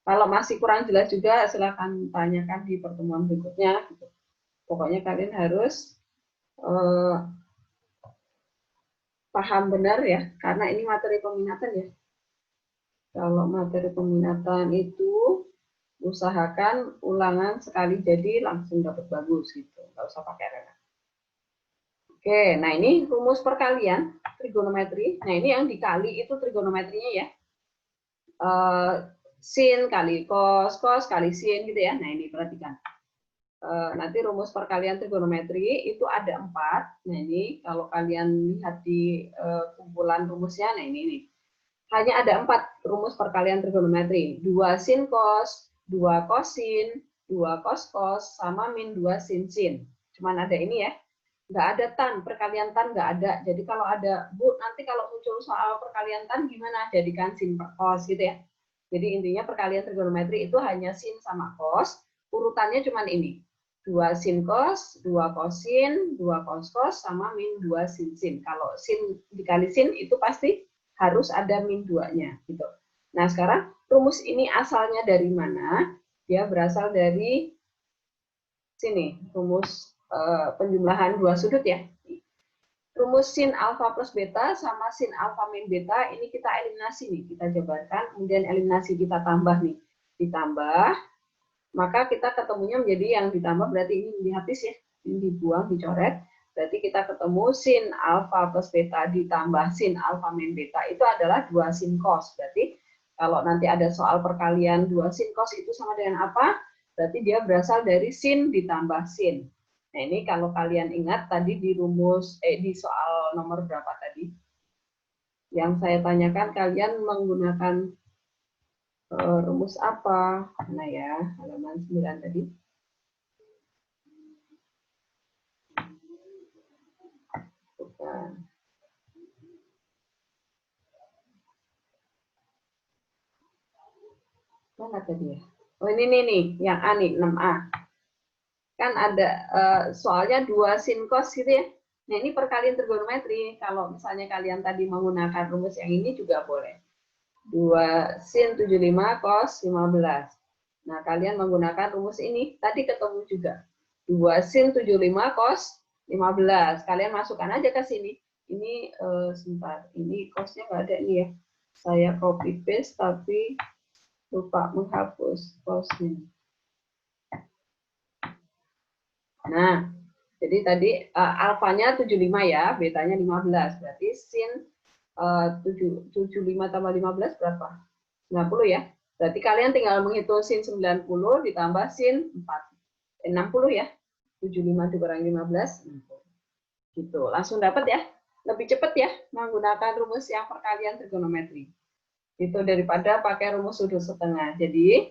Kalau masih kurang jelas juga, silahkan tanyakan di pertemuan berikutnya. Gitu. Pokoknya kalian harus paham benar ya, karena ini materi peminatan ya. Kalau materi peminatan itu usahakan ulangan sekali jadi langsung dapat bagus gitu, nggak usah pakai rela. Oke, nah ini rumus perkalian trigonometri. Nah ini yang dikali itu trigonometrinya ya. Sin kali cos, cos kali sin gitu ya. Nah ini perhatikan. Nanti rumus perkalian trigonometri itu ada 4. Nah ini kalau kalian lihat di kumpulan rumusnya, nah ini nih. Hanya ada 4 rumus perkalian trigonometri. 2 sin cos, 2 cosin, 2 cos cos, sama min 2 sin sin. Cuman ada ini ya. Nggak ada tan, perkalian tan nggak ada. Jadi kalau ada, Bu, nanti kalau muncul soal perkalian tan gimana? Jadikan sin per cos gitu ya. Jadi intinya perkalian trigonometri itu hanya sin sama cos. urutannya cuman ini. 2 sin cos, 2 kosin, 2 cos cos, sama min 2 sin sin. Kalau sin dikali sin itu pasti harus ada min 2-nya. Gitu. Nah, sekarang rumus ini asalnya dari mana? Dia berasal dari sini, rumus penjumlahan dua sudut ya. Rumus sin alfa plus beta sama sin alfa min beta ini kita eliminasi nih, kita jabarkan, kemudian eliminasi kita tambah nih, ditambah, maka kita ketemunya menjadi yang ditambah berarti ini dihapus ya, ini dibuang, dicoret, berarti kita ketemu sin alfa plus beta ditambah sin alfa min beta itu adalah 2 sin cos, berarti kalau nanti ada soal perkalian 2 sin cos itu sama dengan apa? Berarti dia berasal dari sin ditambah sin. Nah, ini kalau kalian ingat tadi di rumus, di soal nomor berapa tadi? Yang saya tanyakan kalian menggunakan rumus apa? Nah ya, halaman 9 tadi. Bukan. Mana tadi ya? Oh ini nih, yang A nih, 6A. Kan ada soalnya 2 sin cos gitu ya. Nah ini perkalian trigonometri. Kalau misalnya kalian tadi menggunakan rumus yang ini juga boleh. 2 sin 75 cos 15. Nah kalian menggunakan rumus ini. Tadi ketemu juga. 2 sin 75 cos 15. Kalian masukkan aja ke sini. Ini sebentar. Ini cosnya nggak ada nih ya. Saya copy paste tapi lupa menghapus cosnya. Nah, jadi tadi alfanya 75 ya, betanya 15. Berarti sin 75 tambah 15 berapa? 90 ya. Berarti kalian tinggal menghitung sin 90 ditambah sin 60 ya. 75 dikurangi 15. Gitu. Langsung dapat ya. Lebih cepat ya menggunakan rumus yang perkalian trigonometri. Itu daripada pakai rumus sudut setengah. Jadi,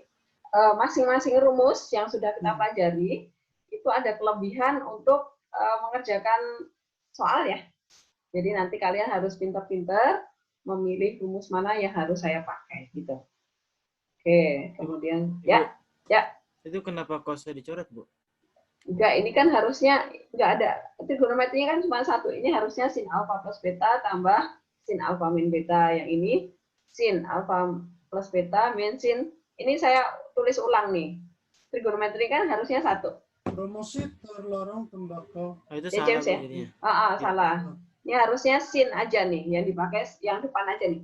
masing-masing rumus yang sudah kita pelajari itu ada kelebihan untuk mengerjakan soal ya. Jadi nanti kalian harus pintar-pintar memilih rumus mana yang harus saya pakai gitu. Oke, kemudian ya. Itu kenapa cosnya dicoret, Bu? Enggak, ini kan harusnya enggak ada. Trigonometrinya kan cuma satu. Ini harusnya sin alfa plus beta tambah sin alfa min beta. Yang ini sin alfa plus beta min sin. Ini saya tulis ulang nih. Trigonometri kan harusnya satu. Promosi terlarang tembakau. Oh, itu Ya, salah James, ya? jadinya. Salah. Ini harusnya sin aja nih, yang dipakai yang depan aja nih.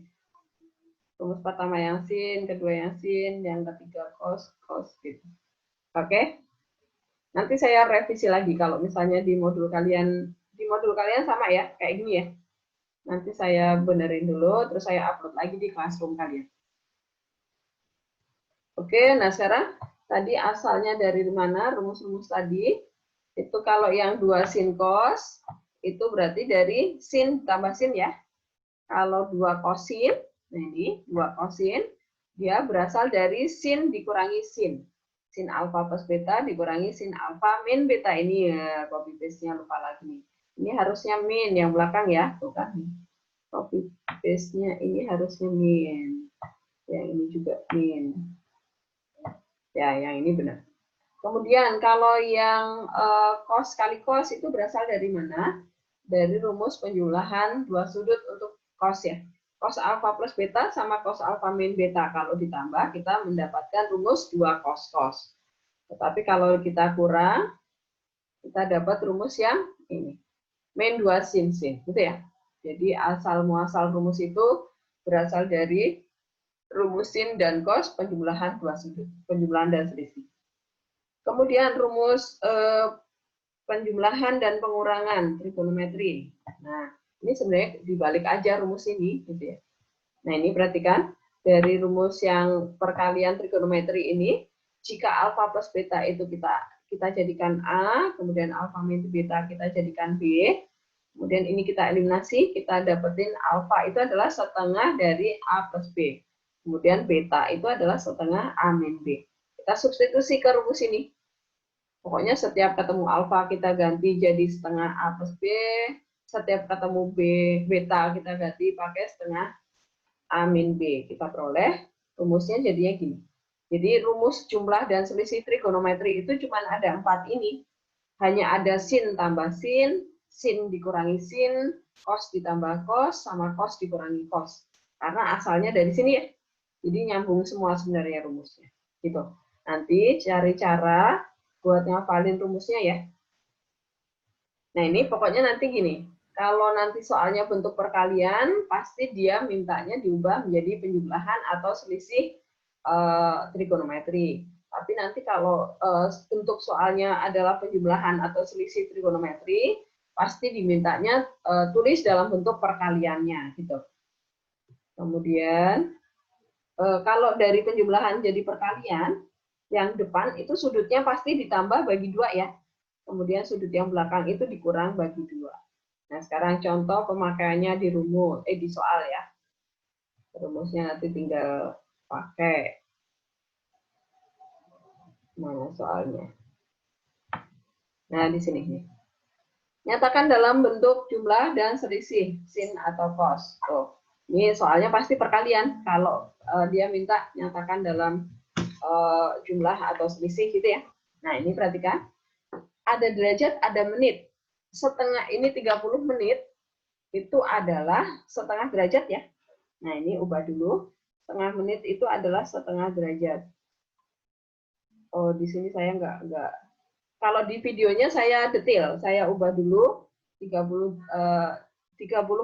Rumus pertama yang sin, kedua yang sin, yang ketiga cos gitu. Oke. Nanti saya revisi lagi kalau misalnya di modul kalian sama ya, kayak gini ya. Nanti saya benerin dulu, terus saya upload lagi di classroom kalian. Oke, nah sekarang tadi asalnya dari mana rumus-rumus tadi? Itu kalau yang 2 sin cos, itu berarti dari sin tambah sin ya. Kalau 2 kosin, nah ini 2 kosin, dia berasal dari sin dikurangi sin. Sin alfa plus beta dikurangi sin alfa min beta. Ini ya, copy paste-nya lupa lagi nih. Ini harusnya min, yang belakang ya. Tuh kan. Copy paste-nya ini harusnya min. Yang ini juga min. Ya, yang ini benar. Kemudian kalau yang cos kali cos itu berasal dari mana? Dari rumus penjumlahan dua sudut untuk cos ya. Cos alfa plus beta sama cos alfa min beta. Kalau ditambah kita mendapatkan rumus 2 cos cos. Tetapi kalau kita kurang, kita dapat rumus yang ini. Min 2 sin sin, gitu ya. Jadi asal muasal rumus itu berasal dari rumus sin dan cos penjumlahan dua sudut, penjumlahan dan selisih. Kemudian rumus penjumlahan dan pengurangan trigonometri. Nah, ini sebenarnya dibalik aja rumus ini, gitu ya. Nah, ini perhatikan dari rumus yang perkalian trigonometri ini, jika alfa plus beta itu kita jadikan A, kemudian alfa min beta kita jadikan B, kemudian ini kita eliminasi, kita dapetin alfa itu adalah setengah dari A plus B. Kemudian beta itu adalah setengah A min B. Kita substitusi ke rumus ini. Pokoknya setiap ketemu alfa kita ganti jadi setengah A plus B. Setiap ketemu beta kita ganti pakai setengah A min B. Kita peroleh rumusnya jadinya gini. Jadi rumus jumlah dan selisih trigonometri itu cuma ada 4 ini. Hanya ada sin tambah sin dikurangi sin, cos ditambah cos, sama cos dikurangi cos. Karena asalnya dari sini ya. Jadi nyambung semua sebenarnya rumusnya. Gitu. Nanti cari cara buat ngafalin rumusnya ya. Nah ini pokoknya nanti gini. Kalau nanti soalnya bentuk perkalian, pasti dia mintanya diubah menjadi penjumlahan atau selisih trigonometri. Tapi nanti kalau bentuk soalnya adalah penjumlahan atau selisih trigonometri, pasti dimintanya tulis dalam bentuk perkaliannya, gitu. Kemudian kalau dari penjumlahan jadi perkalian, yang depan itu sudutnya pasti ditambah bagi 2 ya. Kemudian sudut yang belakang itu dikurang bagi 2. Nah sekarang contoh pemakaiannya di rumus, di soal ya. Rumusnya nanti tinggal pakai. Mana soalnya? Nah, di sini nih. Nyatakan dalam bentuk jumlah dan selisih, sin atau cos. Tuh. Ini soalnya pasti perkalian. Kalau dia minta nyatakan dalam jumlah atau selisih gitu ya. Nah, ini perhatikan. Ada derajat, ada menit. Setengah ini 30 menit, itu adalah setengah derajat ya. Nah, ini ubah dulu. Setengah menit itu adalah setengah derajat. Oh, di sini saya nggak. Kalau di videonya saya detail, saya ubah dulu 30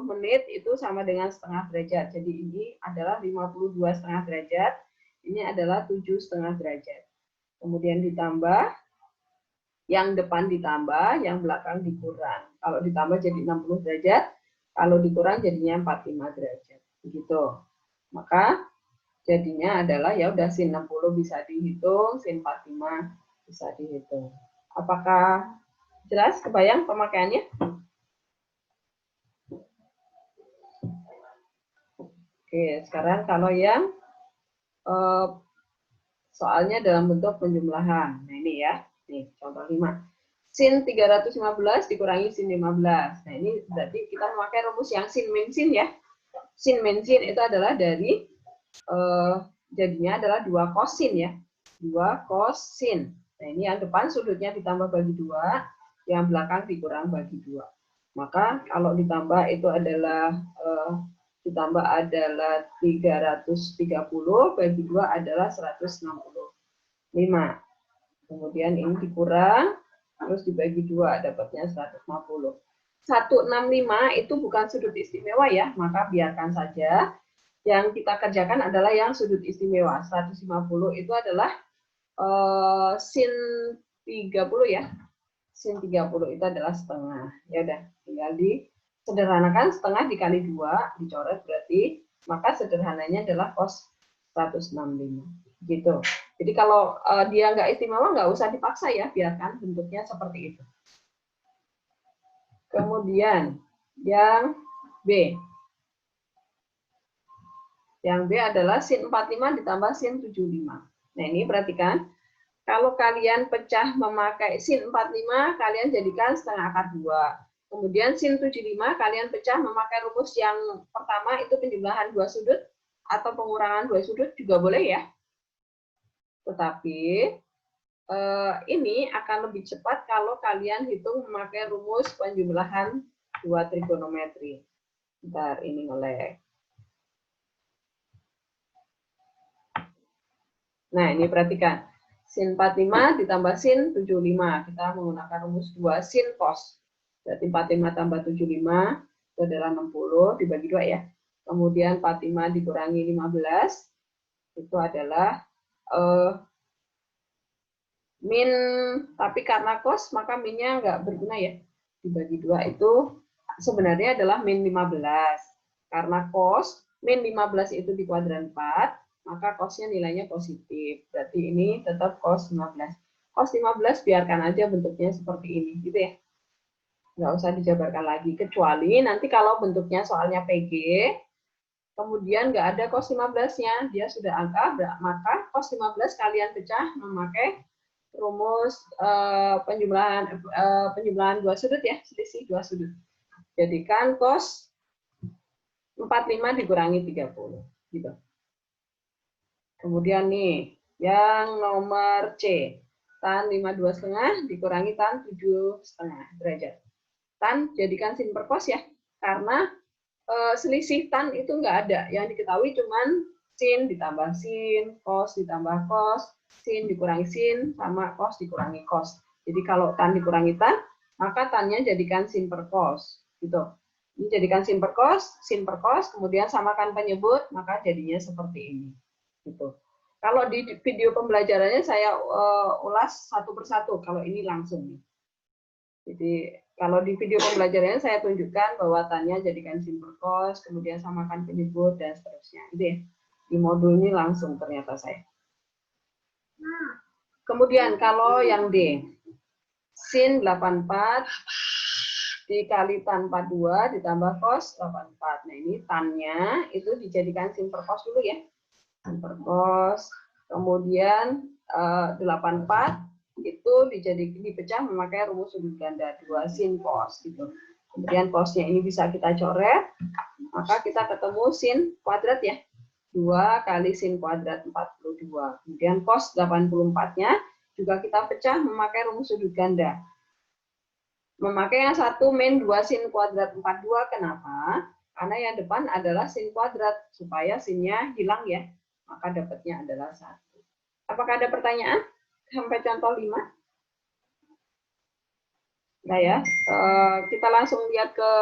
menit itu sama dengan setengah derajat. Jadi ini adalah 52 setengah derajat, ini adalah 7 setengah derajat. Kemudian ditambah, yang depan ditambah, yang belakang dikurang. Kalau ditambah jadi 60 derajat, kalau dikurang jadinya 45 derajat. Begitu. Maka jadinya adalah ya udah sin 60 bisa dihitung, sin 45 bisa dihitung. Apakah jelas kebayang pemakaiannya? Oke, sekarang kalau yang soalnya dalam bentuk penjumlahan. Nah ini ya, nih contoh 5. Sin 315 dikurangi sin 15. Nah ini berarti kita memakai rumus yang sin min sin ya. Sin min sin itu adalah dari jadinya adalah 2 kosin ya. 2 kosin. Nah, ini yang depan sudutnya ditambah bagi 2, yang belakang dikurang bagi 2. Maka kalau ditambah itu adalah 330 bagi 2 adalah 165. Kemudian ini dikurang terus dibagi 2 dapatnya 150. 165 itu bukan sudut istimewa ya, maka biarkan saja. Yang kita kerjakan adalah yang sudut istimewa. 150 itu adalah sin 30 ya. Sin 30 itu adalah setengah. Ya udah, tinggal disederhanakan, setengah dikali 2 dicoret berarti, maka sederhananya adalah cos 165. Gitu. Jadi kalau dia nggak istimewa nggak usah dipaksa ya, biarkan bentuknya seperti itu. Kemudian yang B. Yang B adalah sin 45 ditambah sin 75. Nah ini perhatikan, kalau kalian pecah memakai sin 45, kalian jadikan setengah akar 2. Kemudian sin 75, kalian pecah memakai rumus yang pertama, itu penjumlahan 2 sudut, atau pengurangan 2 sudut juga boleh ya. Tetapi, ini akan lebih cepat kalau kalian hitung memakai rumus penjumlahan 2 trigonometri. Bentar, ini ngelek. Nah, ini perhatikan. Sin 45 ditambah sin 75. Kita menggunakan rumus 2 sin cos. Berarti 45 tambah 75 itu adalah 60 dibagi 2 ya. Kemudian 45 dikurangi 15 itu adalah min, tapi karena cos maka minnya nggak berguna ya. Dibagi 2 itu sebenarnya adalah min 15. Karena cos min 15 itu di kuadran 4, maka cosnya nilainya positif. Berarti ini tetap cos 15. Cos 15 biarkan aja bentuknya seperti ini, gitu ya. Nggak usah dijabarkan lagi. Kecuali nanti kalau bentuknya soalnya PG, kemudian nggak ada cos 15-nya, dia sudah angka, maka cos 15 kalian pecah memakai rumus penjumlahan 2 sudut ya, selisih 2 sudut. Jadikan cos 45 dikurangi 30. Gitu. Kemudian nih, Yang nomor C, tan 52,5 dikurangi tan 7,5 derajat. Tan jadikan sin per cos ya, karena selisih tan itu nggak ada. Yang diketahui cuman sin ditambah sin, cos ditambah cos, sin dikurangi sin, sama cos dikurangi cos. Jadi kalau tan dikurangi tan, maka tannya jadikan sin per cos. Gitu. Ini jadikan sin per cos, kemudian samakan penyebut, maka jadinya seperti ini. Gitu. Kalau di video pembelajarannya saya ulas satu persatu, kalau ini langsung. Jadi kalau di video pembelajarannya saya tunjukkan bahwa tannya jadikan sin per cos, kemudian samakan penyebut, dan seterusnya. Itu ya. Di modul ini langsung ternyata saya. Kemudian kalau yang D, sin 84 dikali tan 42 ditambah cos 84. Nah ini tannya itu dijadikan sin per cos dulu ya. Sin per cos, kemudian 84 itu dipecah memakai rumus sudut ganda 2 sin cos gitu. Kemudian cosnya ini bisa kita coret, maka kita ketemu sin kuadrat ya. 2 kali sin kuadrat 42. Kemudian cos 84-nya juga kita pecah memakai rumus sudut ganda. Memakai yang satu min 2 sin kuadrat 42, kenapa? Karena yang depan adalah sin kuadrat, supaya sinnya hilang ya. Maka dapatnya adalah 1. Apakah ada pertanyaan? Sampai contoh 5. Nah ya, kita langsung lihat ke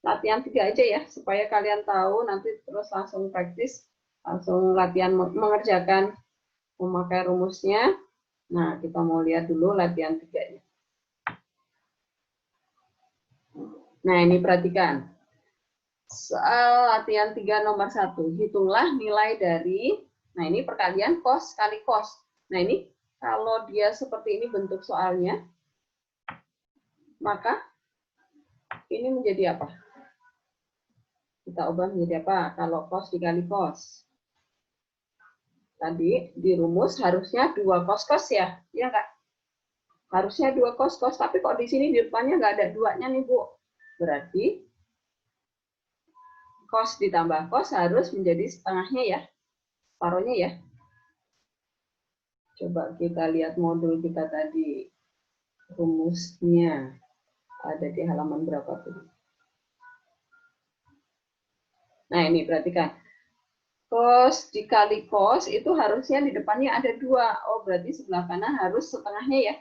latihan 3 aja ya, supaya kalian tahu nanti terus langsung praktis, langsung latihan mengerjakan memakai rumusnya. Nah, kita mau lihat dulu latihan 3-nya. Nah, ini perhatikan. Soal latihan 3 nomor 1. Hitunglah nilai dari, nah ini perkalian cos kali cos. Nah ini, kalau dia seperti ini bentuk soalnya, maka ini menjadi apa? Kita ubah menjadi apa? Kalau cos dikali cos. Tadi di rumus harusnya 2 cos-cos ya, iya nggak? Harusnya 2 cos-cos, tapi kok di sini di depannya nggak ada 2-nya nih, Bu. Berarti cos ditambah cos harus menjadi setengahnya ya, separuhnya ya. Coba kita lihat modul kita tadi, rumusnya ada di halaman berapa tuh? Nah ini perhatikan, cos dikali cos itu harusnya di depannya ada 2. Oh berarti sebelah kanan harus setengahnya ya.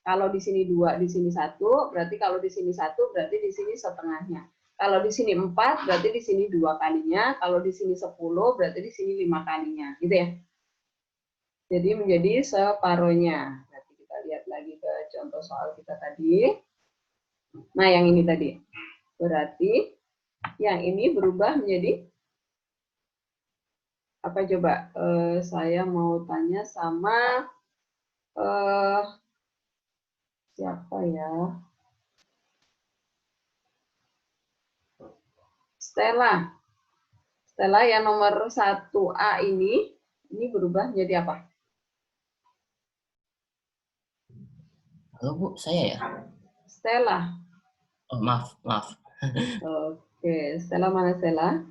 Kalau di sini 2, di sini 1, berarti kalau di sini 1, berarti di sini setengahnya. Kalau di sini 4, berarti di sini 2 kalinya. Kalau di sini 10, berarti di sini 5 kalinya. Gitu ya. Jadi menjadi separuhnya. Nanti kita lihat lagi ke contoh soal kita tadi. Nah, yang ini tadi. Berarti yang ini berubah menjadi apa coba? Saya mau tanya sama siapa ya? Stella. Stella yang nomor 1A ini berubah menjadi apa? Halo Bu, saya ya? Stella. Oh, maaf. Oke, Stella mana Stella?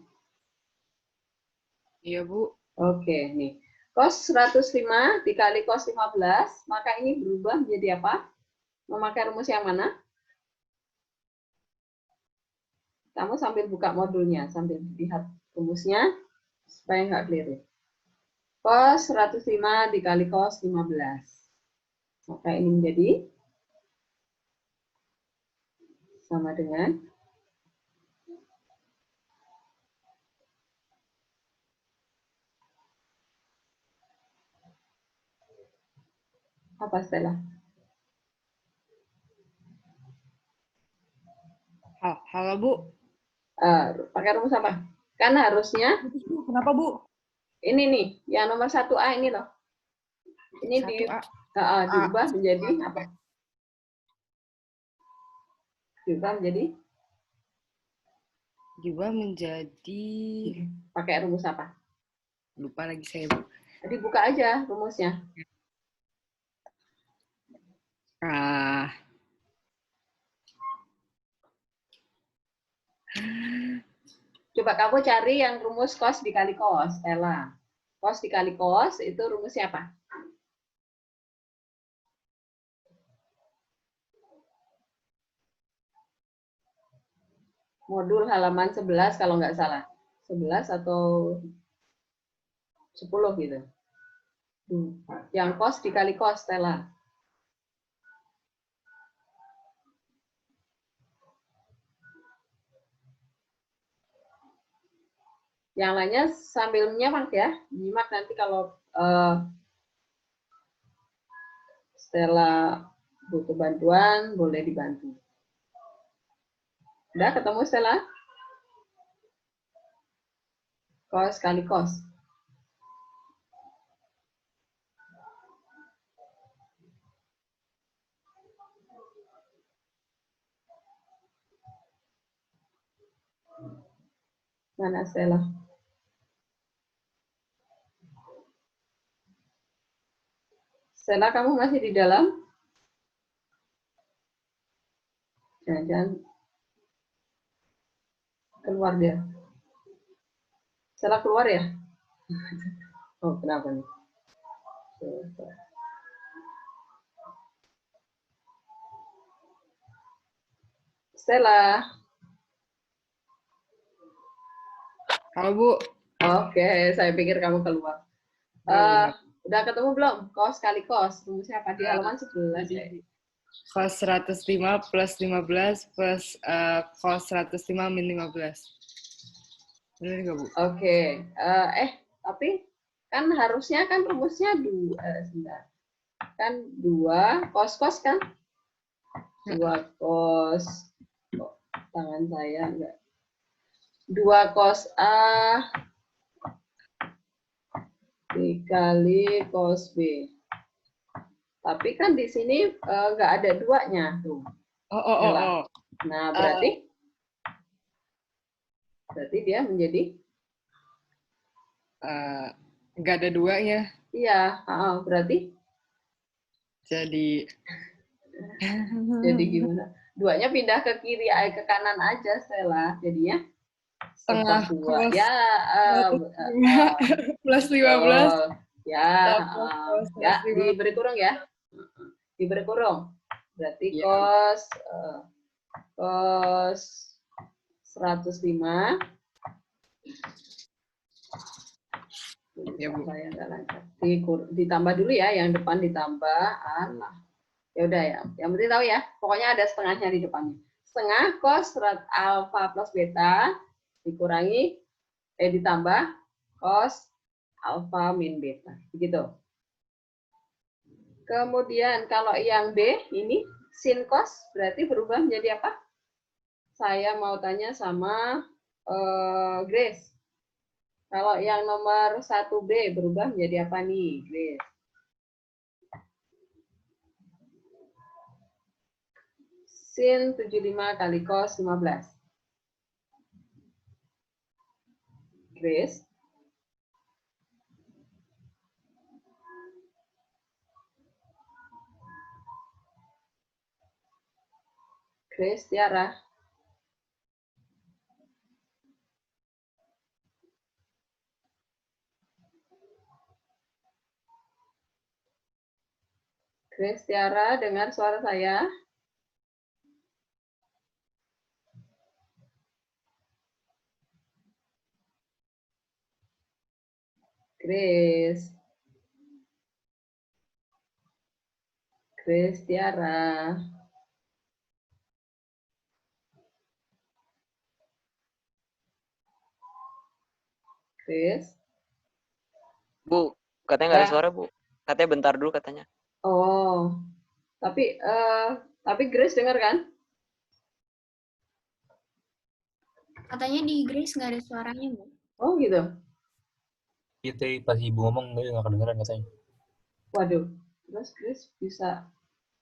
Iya Bu. Oke, nih. Cos 105 dikali cos 15, maka ini berubah menjadi apa? Memakai rumus yang mana? Kamu sambil buka modulnya, sambil lihat rumusnya, supaya nggak keliru. Cos 105 dikali cos 15. Maka ini menjadi sama dengan apa Stella? Halo Bu. Pakai rumus apa? Kan harusnya. Kenapa Bu? Ini nih, yang nomor 1A ini loh. Ini diubah menjadi apa? Diubah menjadi pakai rumus apa? Lupa lagi saya Bu. Jadi buka aja rumusnya. Coba kamu cari yang rumus cos dikali cos, Stella. Cos dikali cos itu rumusnya apa? Modul halaman 11 kalau nggak salah. 11 atau 10 gitu. Yang cos dikali cos, Stella. Yang lainnya sambil menyimak ya. Menyimak nanti kalau Stella butuh bantuan, boleh dibantu. Udah ketemu Stella? Cos kali cos. Mana Stella? Stella, kamu masih di dalam? Jangan-jangan keluar dia. Stella keluar ya? Oh, kenapa nih? Stella. Halo, Bu. Oke, saya pikir kamu keluar. Udah ketemu belum? Cos kali cos. Rumusnya apa? Di halaman 11 ya. Cos 105 plus 15 plus cos 105 min 15. Benar nggak, Bu? Oke. Tapi kan harusnya kan rumusnya 2. Sebentar. Kan 2 cos-cos kan? 2 cos. Oh, tangan saya enggak. 2 cos A dikali cos B. Tapi kan di sini nggak ada 2-nya tuh. Oh. Nah, berarti dia menjadi nggak ada 2-nya. Iya, berarti jadi gimana? 2-nya pindah ke kiri, ke kanan aja, Stella. Jadinya setengah 2. Ya, plus 15. Ya, diberi kurung ya. Diberi kurung. Berarti cos 105. Ya, Bu. Saya nggak lancar. Ditambah dulu ya, yang depan ditambah. Ya udah ya. Yang penting tahu ya. Pokoknya ada setengahnya di depannya. Setengah cos alfa plus beta dikurangi ditambah cos alfa min beta. Begitu. Kemudian kalau yang B ini sin cos berarti berubah menjadi apa? Saya mau tanya sama Grace. Kalau yang nomor 1B berubah menjadi apa nih, Grace? Sin 75 kali cos 15. Grace? Grace, Tiara? Grace, Tiara, dengar suara saya? Grace. Grace, Tiara. Grace. Bu, katanya nggak ada suara, Bu. Katanya bentar dulu katanya. Oh, tapi Grace dengar kan? Katanya di Grace nggak ada suaranya, Bu. Oh gitu. Itu pas ibu ngomong nggak kedengeran katanya. Waduh, terus Grace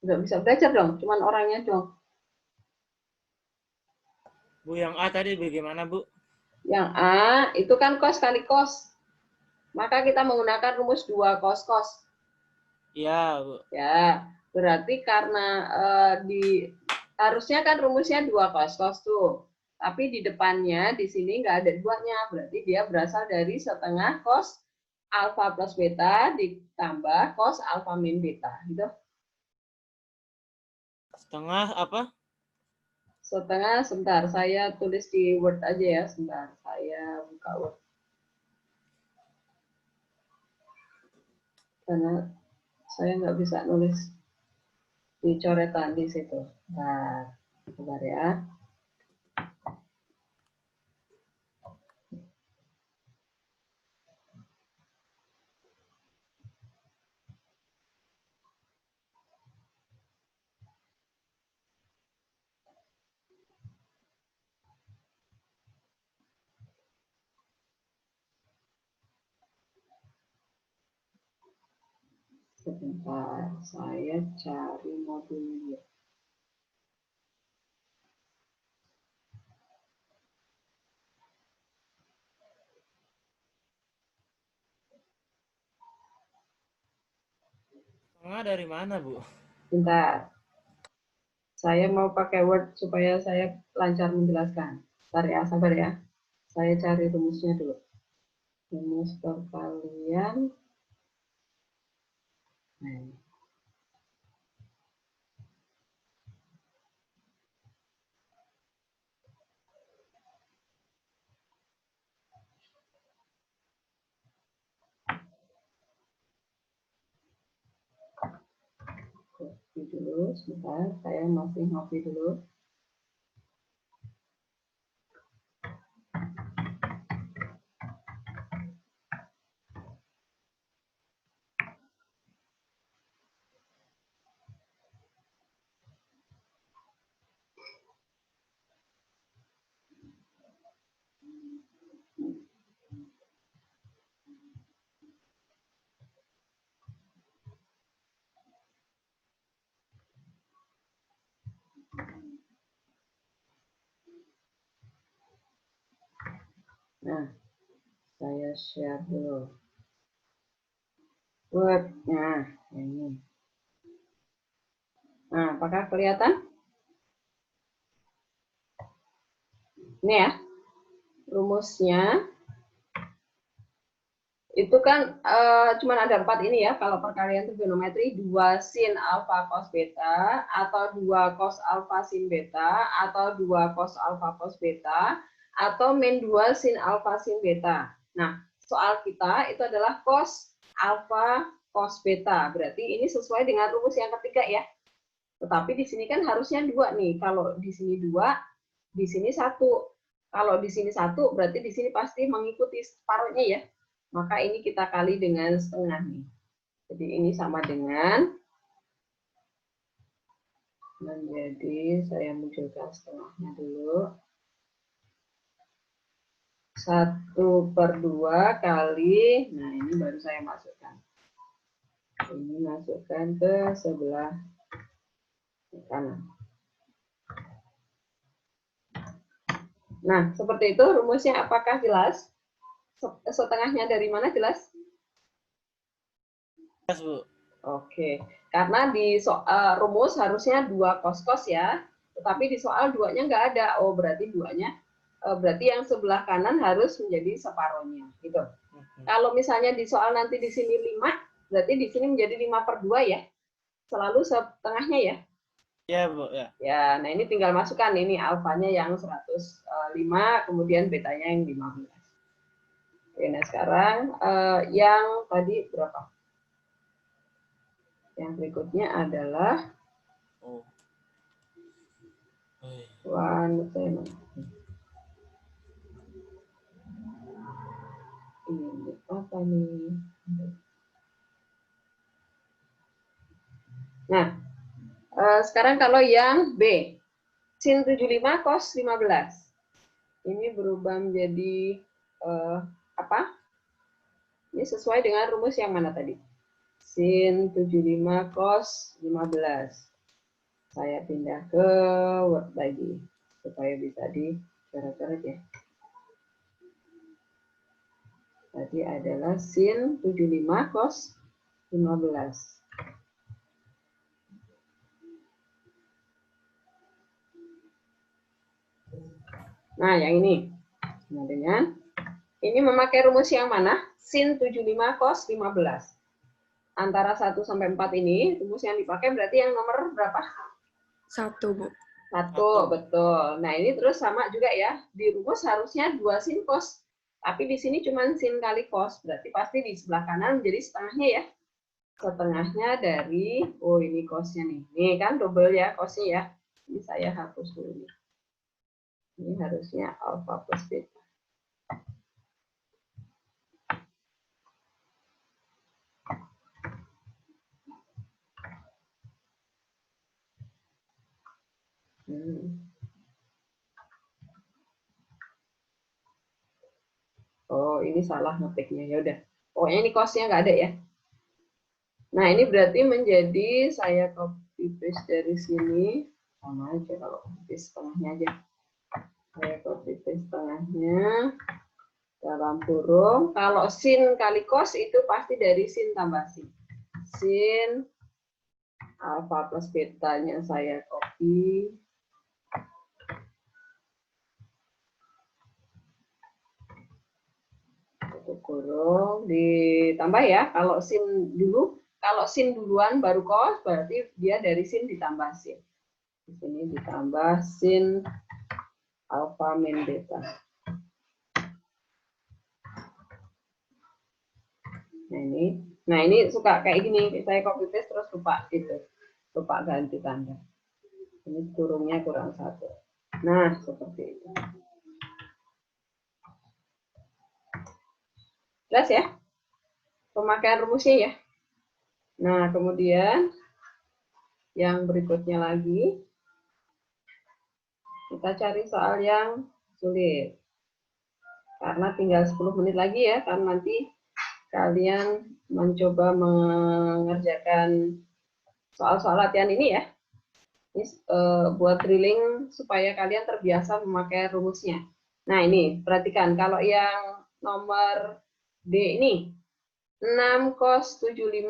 nggak bisa belajar dong, cuman orangnya dong. Bu, yang A tadi bagaimana, Bu? Yang A itu kan cos kali cos. Maka kita menggunakan rumus 2 cos-cos. Iya, Bu. Ya, berarti karena harusnya kan rumusnya 2 cos-cos tuh. Tapi di depannya di sini nggak ada 2-nya, berarti dia berasal dari setengah cos alfa plus beta ditambah cos alfa min beta, gitu. Setengah apa? Setengah, sebentar, saya tulis di Word aja ya, sebentar. Saya buka Word. Karena saya nggak bisa nulis di coretan di situ. Nah, sebentar ya. Sebentar, saya cari modulnya. Setengah dari mana, Bu? Bentar. Saya mau pakai Word supaya saya lancar menjelaskan. Bentar ya, sabar ya. Saya cari rumusnya dulu. Rumus perkalian. Nah. Ngopi dulu, sebentar. Saya masih ngopi dulu. Nah, saya share dulu. Word. Nah, ini. Nah, apakah kelihatan? Ini ya, rumusnya. Itu kan cuma ada 4 ini ya, kalau perkalian trigonometri, 2 sin alfa cos beta, atau 2 cos alfa sin beta, atau 2 cos alfa cos beta, atau min 2 sin alfa sin beta. Nah, soal kita itu adalah cos alfa cos beta, berarti ini sesuai dengan rumus yang ketiga ya. Tetapi di sini kan harusnya 2 nih, kalau di sini 2, di sini 1. Kalau di sini 1, berarti di sini pasti mengikuti separuhnya ya. Maka ini kita kali dengan setengah nih. Jadi ini sama dengan, menjadi, saya munculkan setengahnya dulu. 1/2 kali, nah ini baru saya masukkan. Ini masukkan ke sebelah kanan. Nah, seperti itu rumusnya, apakah jelas? Setengahnya dari mana jelas? Jelas, Bu. Oke, karena di rumus harusnya 2 cos-cos ya, tetapi di soal 2-nya nggak ada. Oh, berarti 2-nya, berarti yang sebelah kanan harus menjadi separohnya, gitu. Kalau misalnya di soal nanti di sini 5, berarti di sini menjadi 5/2 ya, selalu setengahnya ya. Ya, Bu, ya. Ya, nah ini tinggal masukkan, ini alfanya yang 105, kemudian betanya yang 15. Oke, nah sekarang yang tadi berapa? Yang berikutnya adalah ini apa nih? Nah, sekarang kalau yang B, sin 75 cos 15. Ini berubah menjadi apa? Ini sesuai dengan rumus yang mana tadi? Sin 75 cos 15. Saya pindah ke Word lagi, supaya bisa dicoret-coret ya. Tadi adalah sin 75 cos 15. Nah, yang ini. Nah, dengan ini memakai rumus yang mana? sin 75 cos 15. Antara 1 sampai 4 ini, rumus yang dipakai berarti yang nomor berapa? 1, Bu. 1, betul. Nah, ini terus sama juga ya. Di rumus harusnya 2 sin cos. Tapi di sini cuma sin kali cos. Berarti pasti di sebelah kanan menjadi setengahnya ya. Setengahnya dari, oh ini cosnya nih. Ini kan double ya cosnya ya. Ini saya hapus dulu nih. Ini harusnya alfa plus beta. Oh, ini salah ngetiknya. Ya udah. Pokoknya ini cosnya nggak ada ya. Nah, ini berarti menjadi saya copy paste dari sini. Sama aja kalau copy paste setengahnya aja. Saya copy paste setengahnya. Dalam kurung. Kalau sin kali cos itu pasti dari sin tambah sin. Sin alfa plus betanya saya copy. Kurung ditambah ya. Kalau sin dulu, kalau sin duluan baru cos, berarti dia dari sin ditambah sin. Di sini ditambah sin alfa min beta. Nah ini suka kayak gini. Saya copy paste terus lupa ganti tanda. Ini kurungnya kurang 1. Nah seperti itu. Jelas ya? Pemakaian rumusnya ya. Nah, kemudian yang berikutnya lagi, kita cari soal yang sulit. Karena tinggal 10 menit lagi ya, karena nanti kalian mencoba mengerjakan soal-soal latihan ini ya. Ini buat drilling supaya kalian terbiasa memakai rumusnya. Nah, ini perhatikan kalau yang nomor D ini 6 cos 75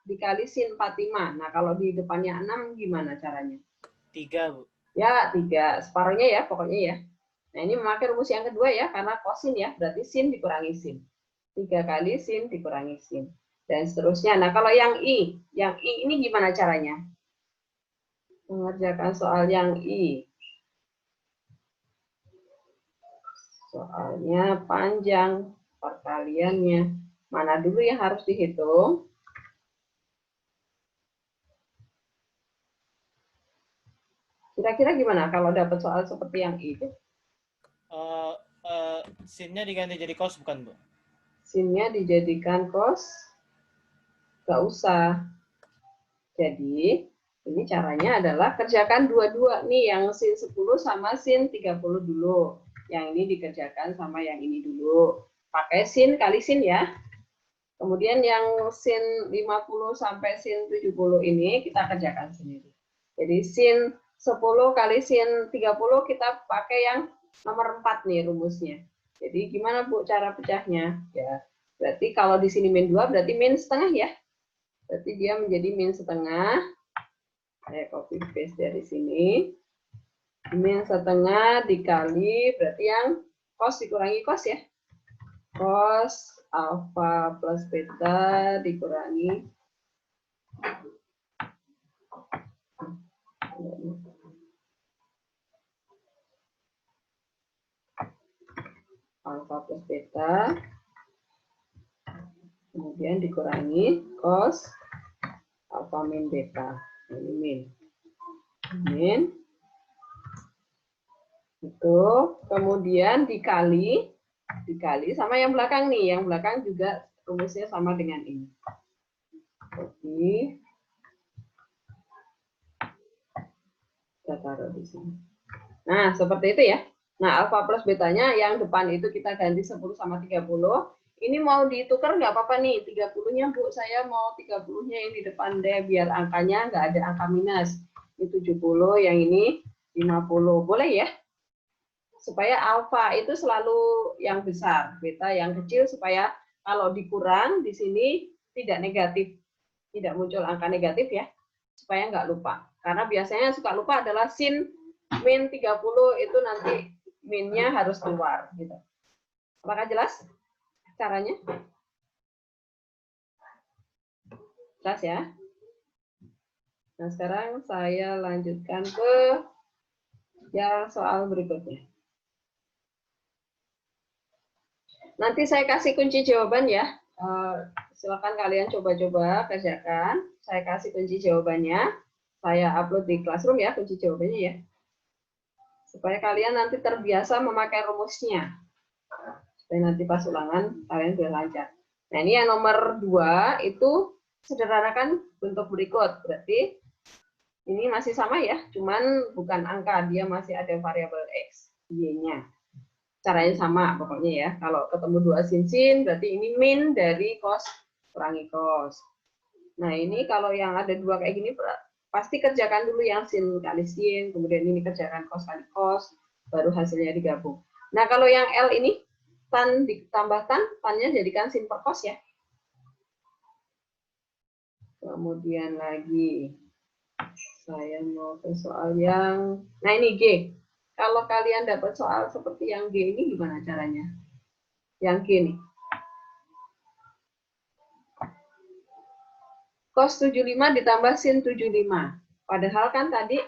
dikali sin 45. Nah, kalau di depannya 6 gimana caranya? 3, Bu. Ya, 3. Separuhnya ya, pokoknya ya. Nah, ini memakai rumus yang kedua ya, karena kosin ya, berarti sin dikurangi sin. 3 kali sin dikurangi sin. Dan seterusnya. Nah, kalau yang I ini gimana caranya? Mengerjakan soal yang I. Soalnya panjang. Perkaliannya mana dulu yang harus dihitung? Kira-kira gimana kalau dapat soal seperti yang itu? Sin-nya diganti jadi cos bukan, Bu? Sin-nya dijadikan cos? Gak usah. Jadi ini caranya adalah kerjakan dua-dua nih, yang sin 10 sama sin 30 dulu. Yang ini dikerjakan sama yang ini dulu. Pakai sin kali sin ya. Kemudian yang sin 50 sampai sin 70 ini kita kerjakan sendiri. Jadi sin 10 kali sin 30 kita pakai yang nomor 4 nih rumusnya. Jadi gimana Bu cara pecahnya? Ya, berarti kalau di sini min 2 berarti min setengah ya. Berarti dia menjadi min setengah. Saya copy paste dari sini. Min setengah dikali berarti yang cos dikurangi cos ya. Cos alfa plus beta dikurangi alfa plus beta, kemudian dikurangi cos alfa min beta. Ini min itu, kemudian dikali sama yang belakang nih. Yang belakang juga rumusnya sama dengan ini. Jadi kita taruh di sini. Nah, seperti itu ya. Nah, alfa plus betanya yang depan itu kita ganti 10 sama 30. Ini mau ditukar nggak apa-apa nih. 30-nya Bu, saya mau 30-nya yang di depan deh, biar angkanya nggak ada angka minus. Ini 70, yang ini 50. Boleh ya? Supaya alfa itu selalu yang besar, beta yang kecil, supaya kalau dikurang di sini tidak negatif, tidak muncul angka negatif ya, supaya nggak lupa. Karena biasanya suka lupa adalah sin min 30 itu nanti minnya harus keluar gitu. Apakah jelas? caranya? Jelas ya? Nah, sekarang saya lanjutkan ke yang soal berikutnya. Nanti saya kasih kunci jawaban ya. Silakan kalian coba-coba kerjakan. Saya kasih kunci jawabannya. Saya upload di Classroom ya, kunci jawabannya ya. Supaya kalian nanti terbiasa memakai rumusnya. Supaya nanti pas ulangan kalian bisa lancar. Nah, ini yang nomor 2 itu sederhanakan bentuk berikut. Berarti ini masih sama ya, cuman bukan angka, dia masih ada variabel X, Y-nya. Caranya sama pokoknya ya. Kalau ketemu 2 sin, berarti ini min dari cos kurangi cos. Nah, ini kalau yang ada 2 kayak gini, pasti kerjakan dulu yang sin kali sin, kemudian ini kerjakan cos kali cos, baru hasilnya digabung. Nah, kalau yang L ini, tan ditambah tan, tannya jadikan sin per cos ya. Kemudian lagi, saya mau ke soal yang, nah ini G. Kalau kalian dapat soal seperti yang G ini, gimana caranya? Yang G nih. Cos 75 ditambah sin 75. Padahal kan tadi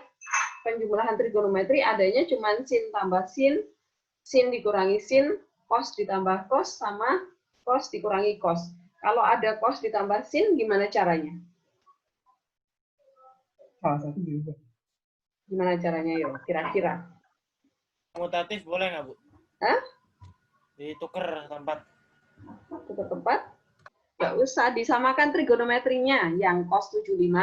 penjumlahan trigonometri adanya cuma sin tambah sin dikurangi sin, cos ditambah cos, sama cos dikurangi cos. Kalau ada cos ditambah sin, gimana caranya? Salah satu juga. Gimana caranya yuk, kira-kira? Mutatif boleh nggak, Bu? Hah? Ditukar tempat. Tukar tempat? Nggak usah, disamakan trigonometrinya. Yang cos 75,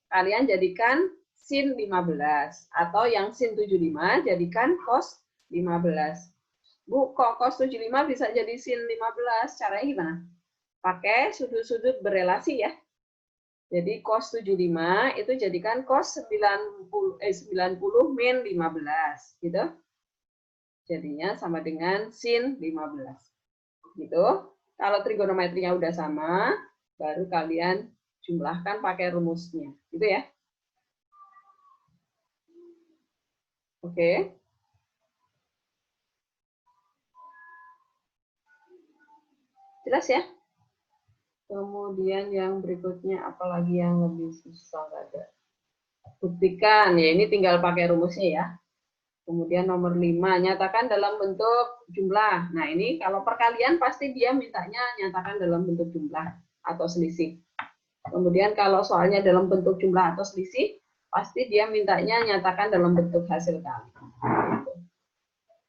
kalian jadikan sin 15. Atau yang sin 75, jadikan cos 15. Bu, kok cos 75 bisa jadi sin 15? Caranya gimana? Pakai sudut-sudut berelasi ya. Jadi cos 75 itu jadikan cos 90 min 15. Gitu. Jadinya sama dengan sin 15. Gitu. Kalau trigonometrinya udah sama, baru kalian jumlahkan pakai rumusnya. Gitu ya. Oke. Jelas ya? Kemudian yang berikutnya, apalagi yang lebih susah nggak ada. Buktikan, ya ini tinggal pakai rumusnya ya. Kemudian nomor 5, nyatakan dalam bentuk jumlah. Nah ini kalau perkalian pasti dia mintanya nyatakan dalam bentuk jumlah atau selisih. Kemudian kalau soalnya dalam bentuk jumlah atau selisih, pasti dia mintanya nyatakan dalam bentuk hasil kali.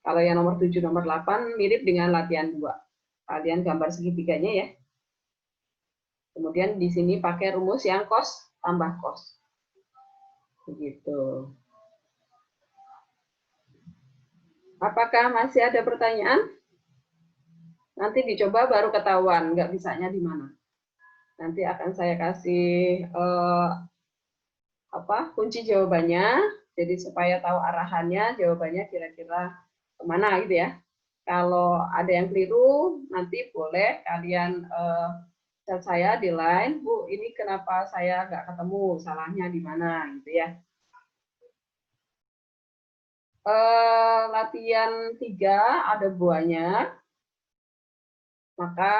Kalau yang nomor 7, nomor 8 mirip dengan latihan 2. Kalian gambar segitiganya ya. Kemudian di sini pakai rumus yang cos tambah cos. Begitu. Apakah masih ada pertanyaan? Nanti dicoba baru ketahuan, nggak bisanya di mana. Nanti akan saya kasih kunci jawabannya, jadi supaya tahu arahannya, jawabannya kira-kira kemana gitu ya. Kalau ada yang keliru, nanti boleh kalian chat saya di line, Bu, ini kenapa saya nggak ketemu, salahnya di mana gitu ya. Latihan 3 ada buahnya, maka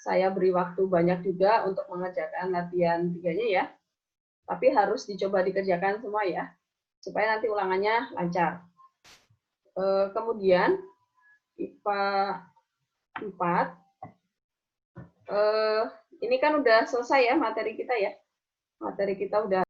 saya beri waktu banyak juga untuk mengerjakan latihan 3-nya ya. Tapi harus dicoba dikerjakan semua ya, supaya nanti ulangannya lancar. Kemudian IPA 4, ini kan udah selesai ya materi kita ya. Materi kita udah